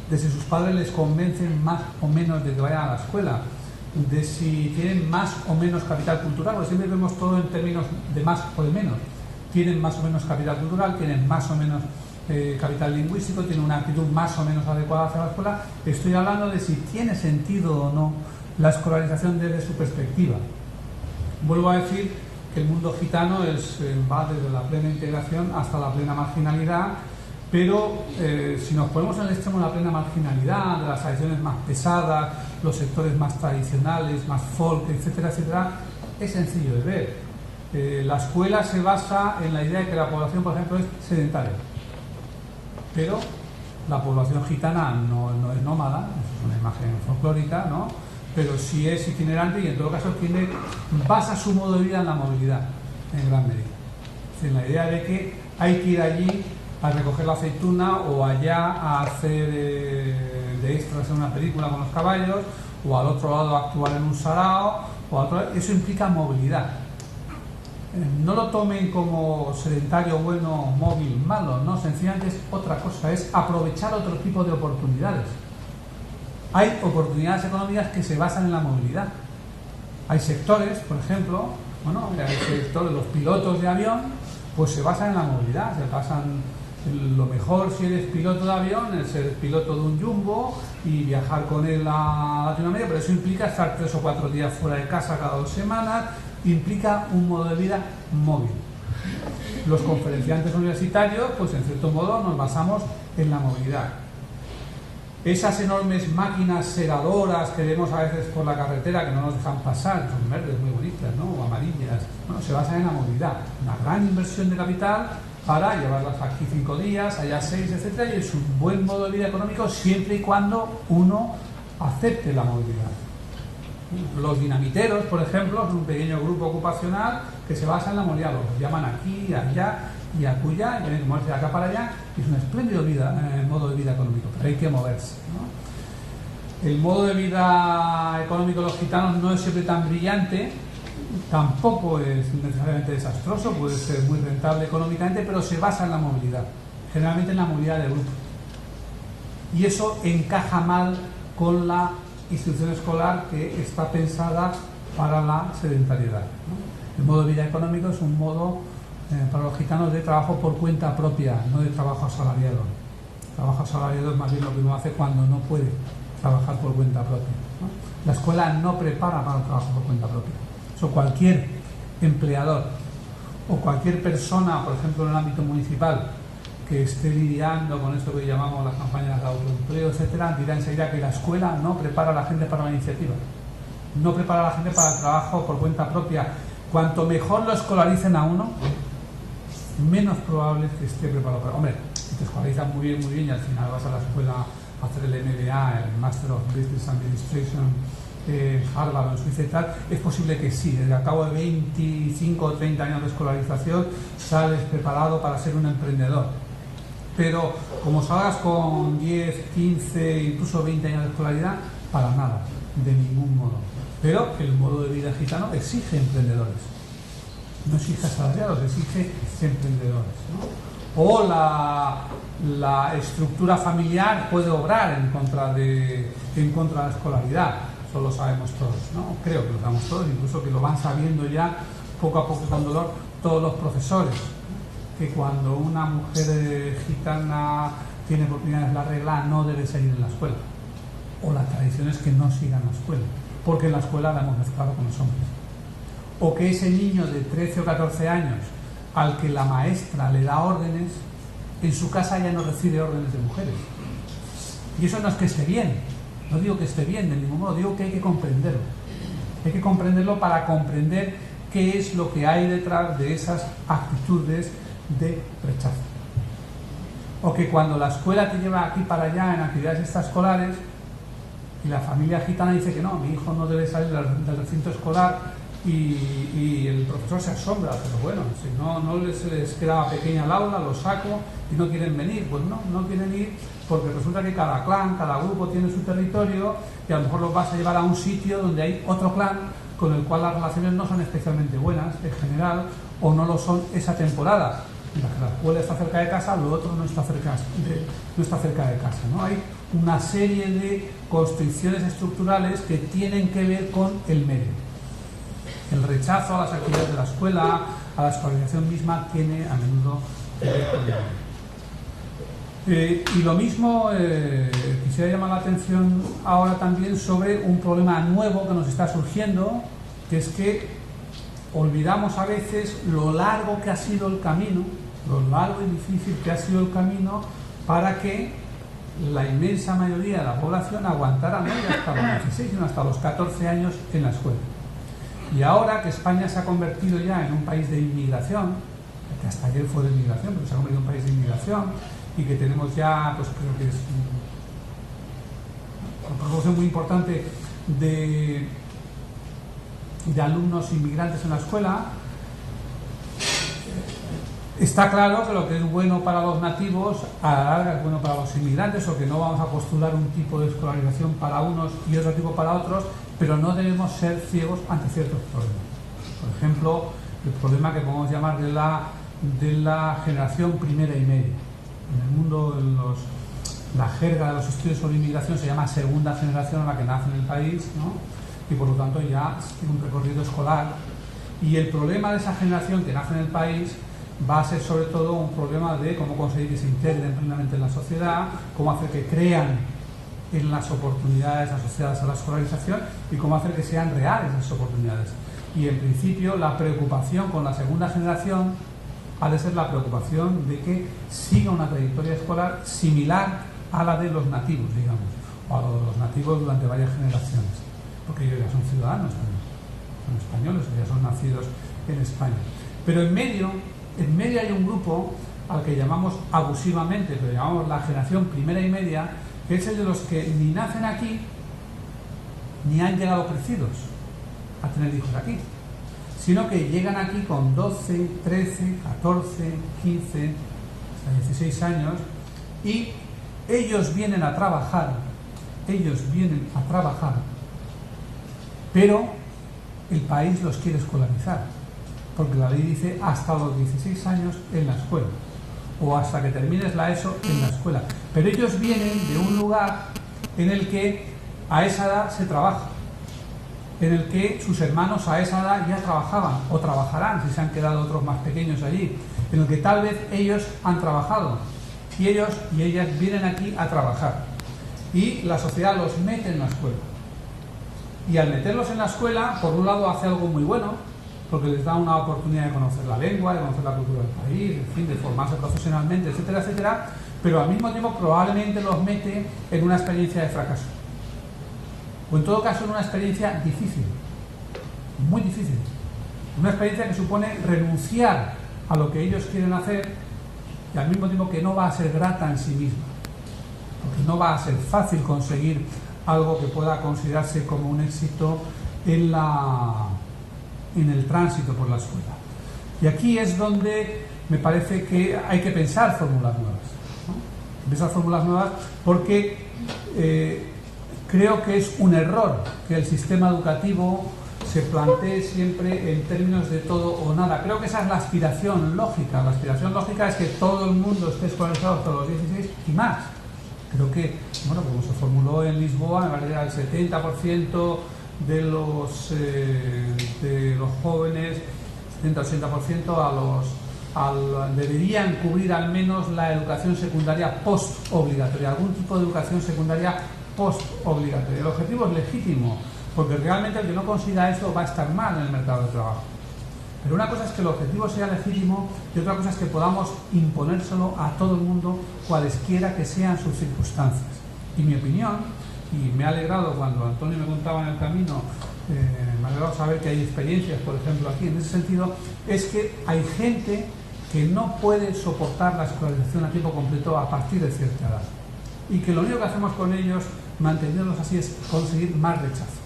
de si sus padres les convencen más o menos de que vayan a la escuela, de si tienen más o menos capital cultural, porque siempre vemos todo en términos de más o de menos. Tienen más o menos capital cultural, tienen más o menos capital lingüístico, tienen una actitud más o menos adecuada hacia la escuela. Estoy hablando de si tiene sentido o no la escolarización desde su perspectiva. Vuelvo a decir que el mundo gitano va desde la plena integración hasta la plena marginalidad, pero si nos ponemos en el extremo de la plena marginalidad, de las tradiciones más pesadas, los sectores más tradicionales, más folk, etcétera, etcétera, es sencillo de ver. La escuela se basa en la idea de que la población, por ejemplo, es sedentaria, pero la población gitana no es nómada, es una imagen folclórica, ¿no? Pero sí es itinerante y en todo caso basa su modo de vida en la movilidad, en gran medida. Es decir, la idea de que hay que ir allí a recoger la aceituna o allá a hacer de extras en una película con los caballos o al otro lado a actuar en un sarao, eso implica movilidad. No lo tomen como sedentario bueno, móvil, malo, no, sencillamente es otra cosa, es aprovechar otro tipo de oportunidades. Hay oportunidades económicas que se basan en la movilidad. Hay sectores, por ejemplo, el sector de los pilotos de avión, pues se basan en la movilidad, se basan en lo mejor si eres piloto de avión, es ser piloto de un jumbo y viajar con él a Latinoamérica, pero eso implica estar 3 o 4 días fuera de casa cada 2 semanas, implica un modo de vida móvil. Los conferenciantes universitarios, pues en cierto modo nos basamos en la movilidad. Esas enormes máquinas segadoras que vemos a veces por la carretera que no nos dejan pasar, son verdes muy bonitas, ¿no? O amarillas, se basan en la movilidad. Una gran inversión de capital para llevarlas aquí 5 días, allá 6, etcétera, y es un buen modo de vida económico siempre y cuando uno acepte la movilidad. Los dinamiteros, por ejemplo, son un pequeño grupo ocupacional que se basa en la movilidad, los llaman aquí, allá y acullá, y tienen que moverse de acá para allá, y es un espléndido modo de vida económico, pero hay que moverse, ¿no? El modo de vida económico de los gitanos no es siempre tan brillante, tampoco es necesariamente desastroso, puede ser muy rentable económicamente, pero se basa en la movilidad, generalmente en la movilidad de grupo. Y eso encaja mal con la institución escolar que está pensada para la sedentariedad, ¿no? El modo de vida económico es un modo para los gitanos de trabajo por cuenta propia, no de trabajo asalariado. Trabajo asalariado es más bien lo que uno hace cuando no puede trabajar por cuenta propia, ¿no? La escuela no prepara para el trabajo por cuenta propia. Eso cualquier empleador o cualquier persona, por ejemplo en el ámbito municipal, que esté lidiando con esto que llamamos las campañas de autoempleo, etcétera, dirá enseguida que la escuela no prepara a la gente para la iniciativa, no prepara a la gente para el trabajo por cuenta propia. Cuanto mejor lo escolaricen a uno, menos probable es que esté preparado para... Hombre, si te escolarizan muy bien y al final vas a la escuela a hacer el MBA, el Master of Business Administration, Harvard o en Suiza y tal, es posible que sí, al cabo de 25 o 30 años de escolarización sales preparado para ser un emprendedor. Pero como salgas con 10, 15, incluso 20 años de escolaridad, para nada, de ningún modo. Pero el modo de vida gitano exige emprendedores. No exige asalariados, exige emprendedores, ¿no? O la estructura familiar puede obrar en contra de la escolaridad. Eso lo sabemos todos, ¿no? Creo que lo sabemos todos, incluso que lo van sabiendo ya poco a poco con dolor todos los profesores. Que cuando una mujer gitana tiene oportunidades, la regla no debe seguir en la escuela. O la tradición es que no siga en la escuela, porque en la escuela la hemos mezclado con los hombres. O que ese niño de 13 o 14 años al que la maestra le da órdenes, en su casa ya no recibe órdenes de mujeres. Y eso no es que esté bien, no digo que esté bien de ningún modo, digo que hay que comprenderlo. Hay que comprenderlo para comprender qué es lo que hay detrás de esas actitudes de rechazo. O que cuando la escuela te lleva aquí para allá en actividades extraescolares y la familia gitana dice que no, mi hijo no debe salir del recinto escolar y el profesor se asombra, pero bueno, si no les queda pequeña el aula, los saco y no quieren venir. Pues no quieren ir porque resulta que cada clan, cada grupo tiene su territorio y a lo mejor los vas a llevar a un sitio donde hay otro clan con el cual las relaciones no son especialmente buenas en general, o no lo son esa temporada. La escuela está cerca de casa, lo otro no está cerca de casa, ¿no? Hay una serie de constricciones estructurales que tienen que ver con el medio. El rechazo a las actividades de la escuela, a la escolarización misma, tiene a menudo que ver con el medio. Y lo mismo, quisiera llamar la atención ahora también sobre un problema nuevo que nos está surgiendo, que es que olvidamos a veces lo largo que ha sido el camino, lo largo y difícil que ha sido el camino para que la inmensa mayoría de la población aguantara no ya hasta los 16, sino hasta los 14 años en la escuela. Y ahora que España se ha convertido ya en un país de inmigración, que hasta ayer fue de inmigración, pero se ha convertido en un país de inmigración, y que tenemos ya, pues creo que es una proporción muy importante de alumnos inmigrantes en la escuela, está claro que lo que es bueno para los nativos a la larga es bueno para los inmigrantes, o que no vamos a postular un tipo de escolarización para unos y otro tipo para otros, pero no debemos ser ciegos ante ciertos problemas. Por ejemplo, el problema que podemos llamar de la generación primera y media. En el mundo, la jerga de los estudios sobre inmigración se llama segunda generación, a la que nace en el país, ¿no? Y por lo tanto ya tiene un recorrido escolar. Y el problema de esa generación que nace en el país va a ser sobre todo un problema de cómo conseguir que se integren plenamente en la sociedad, cómo hacer que crean en las oportunidades asociadas a la escolarización y cómo hacer que sean reales esas oportunidades. Y en principio la preocupación con la segunda generación ha de ser la preocupación de que siga una trayectoria escolar similar a la de los nativos, digamos, o a la de los nativos durante varias generaciones, porque ellos ya son ciudadanos también, son españoles, ya son nacidos en España. Pero en medio hay un grupo al que llamamos abusivamente, pero llamamos la generación primera y media, que es el de los que ni nacen aquí ni han llegado crecidos a tener hijos aquí, sino que llegan aquí con 12, 13, 14, 15, hasta 16 años, y ellos vienen a trabajar, pero el país los quiere escolarizar, porque la ley dice hasta los 16 años en la escuela, o hasta que termines la ESO en la escuela. Pero ellos vienen de un lugar en el que a esa edad se trabaja, en el que sus hermanos a esa edad ya trabajaban, o trabajarán si se han quedado otros más pequeños allí, en el que tal vez ellos han trabajado, y ellos y ellas vienen aquí a trabajar. Y la sociedad los mete en la escuela. Y al meterlos en la escuela, por un lado hace algo muy bueno, porque les da una oportunidad de conocer la lengua, de conocer la cultura del país, en fin, de formarse profesionalmente, etcétera, etcétera, pero al mismo tiempo probablemente los mete en una experiencia de fracaso. O en todo caso en una experiencia difícil, muy difícil. Una experiencia que supone renunciar a lo que ellos quieren hacer y al mismo tiempo que no va a ser grata en sí misma. Porque no va a ser fácil conseguir algo que pueda considerarse como un éxito en el tránsito por la escuela. Y aquí es donde me parece que hay que pensar fórmulas nuevas, ¿no? Pensar fórmulas nuevas porque creo que es un error que el sistema educativo se plantee siempre en términos de todo o nada. Creo que esa es la aspiración lógica. La aspiración lógica es que todo el mundo esté escolarizado hasta los 16 y más. Creo que, bueno, como se formuló en Lisboa, me parece que el 70% de los jóvenes, 70-80% deberían cubrir al menos la educación secundaria post-obligatoria, algún tipo de educación secundaria post-obligatoria. El objetivo es legítimo, porque realmente el que no consiga esto va a estar mal en el mercado de trabajo. Pero una cosa es que el objetivo sea legítimo y otra cosa es que podamos imponérselo a todo el mundo, cualesquiera que sean sus circunstancias. Y mi opinión, y me ha alegrado cuando Antonio me contaba en el camino, me ha alegrado saber que hay experiencias, por ejemplo, aquí en ese sentido, es que hay gente que no puede soportar la escolarización a tiempo completo a partir de cierta edad. Y que lo único que hacemos con ellos, manteniéndolos así, es conseguir más rechazo.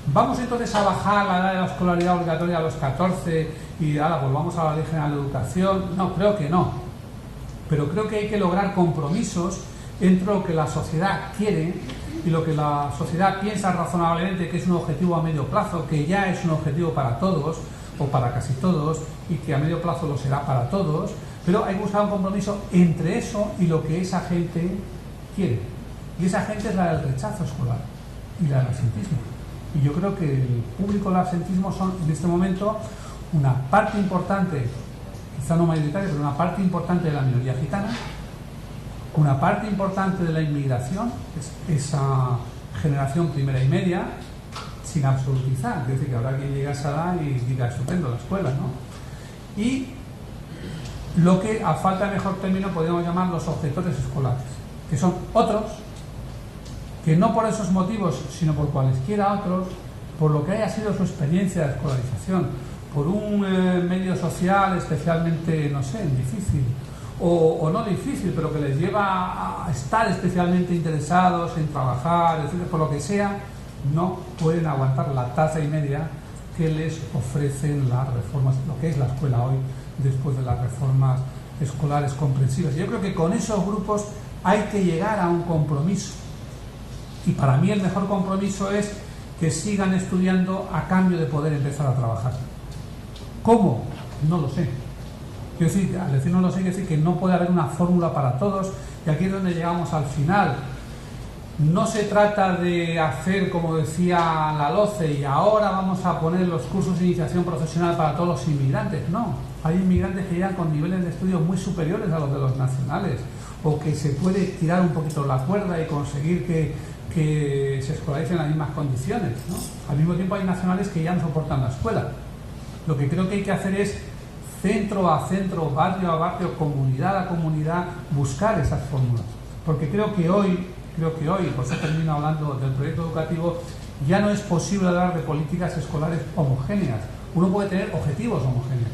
¿Vamos entonces a bajar la edad de la escolaridad obligatoria a los 14 y ahora volvamos a la Ley General de Educación? No, creo que no. Pero creo que hay que lograr compromisos entre lo que la sociedad quiere y lo que la sociedad piensa razonablemente que es un objetivo a medio plazo, que ya es un objetivo para todos o para casi todos y que a medio plazo lo será para todos, pero hay que buscar un compromiso entre eso y lo que esa gente quiere. Y esa gente es la del rechazo escolar y la del absentismo. Y yo creo que el público del absentismo son en este momento una parte importante, quizá no mayoritaria, pero una parte importante de la minoría gitana, una parte importante de la inmigración, esa generación primera y media, sin absolutizar, es decir, que habrá quien llegue a esa edad y diga estupendo la escuela, ¿no? Y lo que a falta de mejor término podríamos llamar los objetores escolares, que son otros que no por esos motivos, sino por cualesquiera otros, por lo que haya sido su experiencia de escolarización, por un medio social especialmente, no sé, difícil, o no difícil, pero que les lleva a estar especialmente interesados en trabajar, es decir, por lo que sea, no pueden aguantar la tasa y media que les ofrecen las reformas, lo que es la escuela hoy, después de las reformas escolares comprensivas. Yo creo que con esos grupos hay que llegar a un compromiso. Y para mí el mejor compromiso es que sigan estudiando a cambio de poder empezar a trabajar. ¿Cómo? No lo sé. Quiero decir, al decir no lo sé, quiero decir que no puede haber una fórmula para todos, y aquí es donde llegamos al final. No se trata de hacer, como decía la LOCE, y ahora vamos a poner los cursos de iniciación profesional para todos los inmigrantes. No, hay inmigrantes que llegan con niveles de estudio muy superiores a los de los nacionales, o que se puede tirar un poquito la cuerda y conseguir que se escolaricen en las mismas condiciones, ¿no? Al mismo tiempo hay nacionales que ya no soportan la escuela. Lo que creo que hay que hacer es centro a centro, barrio a barrio, comunidad a comunidad, buscar esas fórmulas. Porque creo que hoy, por eso termino hablando del proyecto educativo, ya no es posible hablar de políticas escolares homogéneas. Uno puede tener objetivos homogéneos,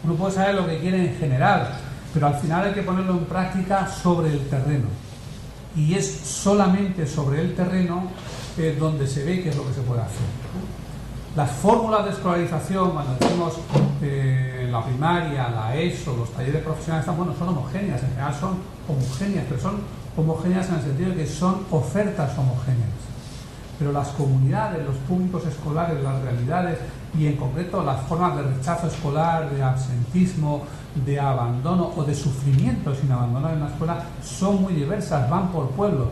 uno puede saber lo que quiere en general, pero al final hay que ponerlo en práctica sobre el terreno. Y es solamente sobre el terreno donde se ve qué es lo que se puede hacer. Las fórmulas de escolarización, cuando decimos la primaria, la ESO, los talleres profesionales, bueno, son homogéneas, en general son homogéneas, pero son homogéneas en el sentido de que son ofertas homogéneas. Pero las comunidades, los públicos escolares, las realidades y en concreto las formas de rechazo escolar, de absentismo, de abandono o de sufrimiento sin abandonar en la escuela son muy diversas, van por pueblos,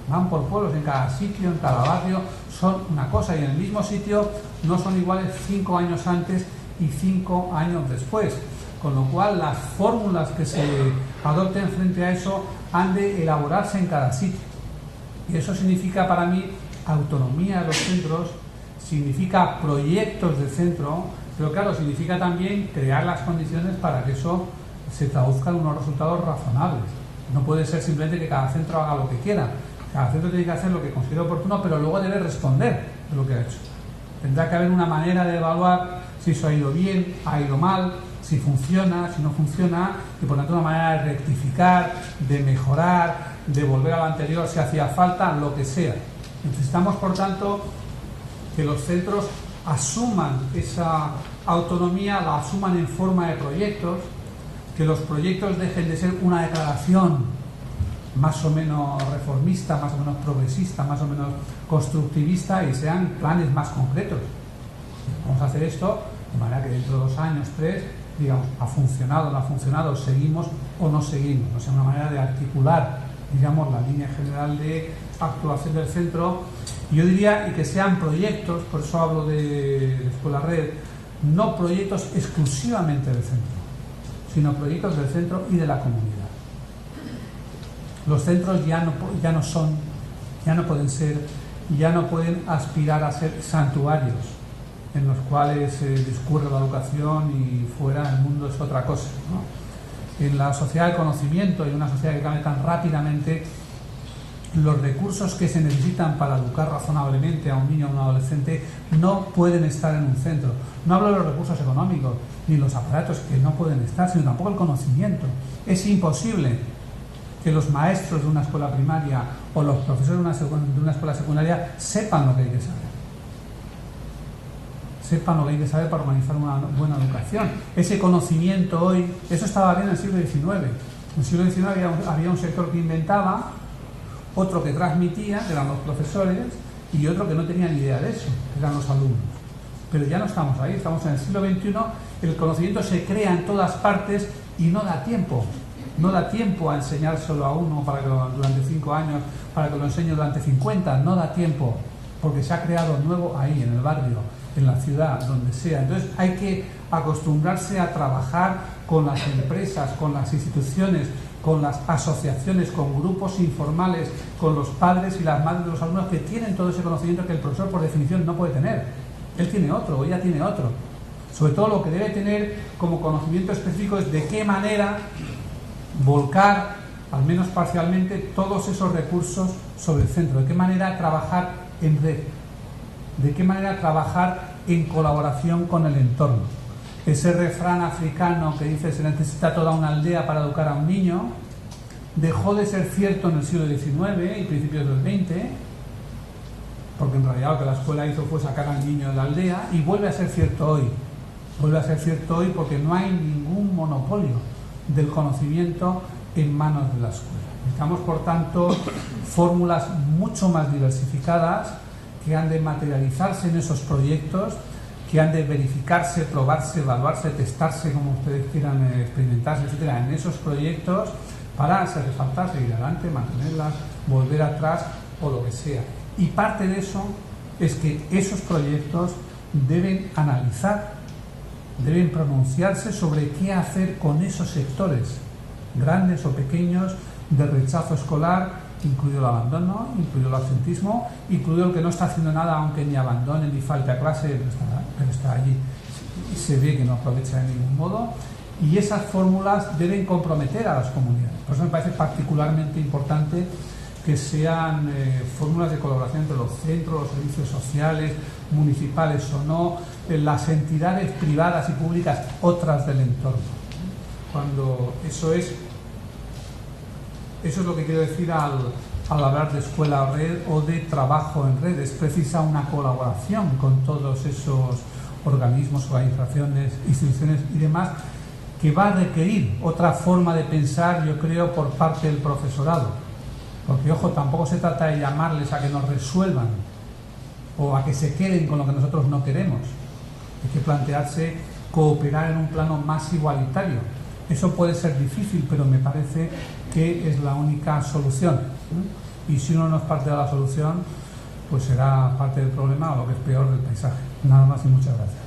en cada sitio, en cada barrio, son una cosa, y en el mismo sitio no son iguales 5 años antes y 5 años después, con lo cual las fórmulas que se adopten frente a eso han de elaborarse en cada sitio, y eso significa para mí autonomía de los centros, significa proyectos de centro, pero claro, significa también crear las condiciones para que eso se traduzca en unos resultados razonables. No puede ser simplemente que cada centro haga lo que quiera. Cada centro tiene que hacer lo que considere oportuno, pero luego debe responder de lo que ha hecho. Tendrá que haber una manera de evaluar si eso ha ido bien, ha ido mal, si funciona, si no funciona, y por tanto una manera de rectificar, de mejorar, de volver a lo anterior si hacía falta, lo que sea. Necesitamos, por tanto, que los centros asuman esa autonomía, la asuman en forma de proyectos, que los proyectos dejen de ser una declaración más o menos reformista, más o menos progresista, más o menos constructivista, y sean planes más concretos. Vamos a hacer esto de manera que dentro de 2 años, 3, digamos, ha funcionado, no ha funcionado, seguimos o no seguimos. O sea, una manera de articular, digamos, la línea general de actuación del centro. Y yo diría, y que sean proyectos, por eso hablo de Escuela Red, no proyectos exclusivamente del centro, sino proyectos del centro y de la comunidad. Los centros ya no pueden aspirar a ser santuarios en los cuales discurre la educación y fuera el mundo es otra cosa, ¿no? En la sociedad del conocimiento, en una sociedad que cambia tan rápidamente, los recursos que se necesitan para educar razonablemente a un niño o a un adolescente no pueden estar en un centro. No hablo de los recursos económicos ni los aparatos, que no pueden estar, sino tampoco el conocimiento. Es imposible que los maestros de una escuela primaria o los profesores de una escuela secundaria sepan lo que hay que saber. sepan lo que hay que saber para organizar una buena educación. Ese conocimiento hoy, eso estaba bien en el siglo XIX. En el siglo XIX había un sector que inventaba, otro que transmitía, que eran los profesores, y otro que no tenía ni idea de eso, que eran los alumnos. Pero ya no estamos ahí, estamos en el siglo XXI, el conocimiento se crea en todas partes y no da tiempo. No da tiempo a enseñárselo a uno para que durante 5 años, para que lo enseñe durante 50, no da tiempo, porque se ha creado nuevo ahí, en el barrio, en la ciudad, donde sea. Entonces hay que acostumbrarse a trabajar con las empresas, con las instituciones, con las asociaciones, con grupos informales, con los padres y las madres de los alumnos que tienen todo ese conocimiento que el profesor por definición no puede tener. Él tiene otro, o ella tiene otro. Sobre todo lo que debe tener como conocimiento específico es de qué manera volcar, al menos parcialmente, todos esos recursos sobre el centro, de qué manera trabajar en red, de qué manera trabajar en colaboración con el entorno. Ese refrán africano que dice se necesita toda una aldea para educar a un niño, dejó de ser cierto en el siglo XIX y principios del XX, porque en realidad lo que la escuela hizo fue sacar al niño de la aldea, y vuelve a ser cierto hoy. Vuelve a ser cierto hoy porque no hay ningún monopolio del conocimiento en manos de la escuela. Necesitamos, por tanto, fórmulas mucho más diversificadas que han de materializarse en esos proyectos, que han de verificarse, probarse, evaluarse, testarse, como ustedes quieran, experimentarse, etcétera, en esos proyectos para, si hace falta, seguir adelante, mantenerlas, volver atrás o lo que sea. Y parte de eso es que esos proyectos deben analizar, deben pronunciarse sobre qué hacer con esos sectores, grandes o pequeños, de rechazo escolar, incluido el abandono, incluido el absentismo, incluido el que no está haciendo nada aunque ni abandone ni falte a clase, pero está allí y se ve que no aprovecha de ningún modo. Y esas fórmulas deben comprometer a las comunidades. Por eso me parece particularmente importante que sean fórmulas de colaboración entre los centros, los servicios sociales, municipales o no, las entidades privadas y públicas, otras del entorno. Cuando eso es lo que quiero decir al hablar de escuela red o de trabajo en red. Es precisa una colaboración con todos esos organismos, organizaciones, instituciones y demás, que va a requerir otra forma de pensar, yo creo, por parte del profesorado. Porque, ojo, tampoco se trata de llamarles a que nos resuelvan o a que se queden con lo que nosotros no queremos. Hay que plantearse cooperar en un plano más igualitario. Eso puede ser difícil, pero me parece que es la única solución. Y si uno no es parte de la solución, pues será parte del problema o lo que es peor del paisaje. Nada más y muchas gracias.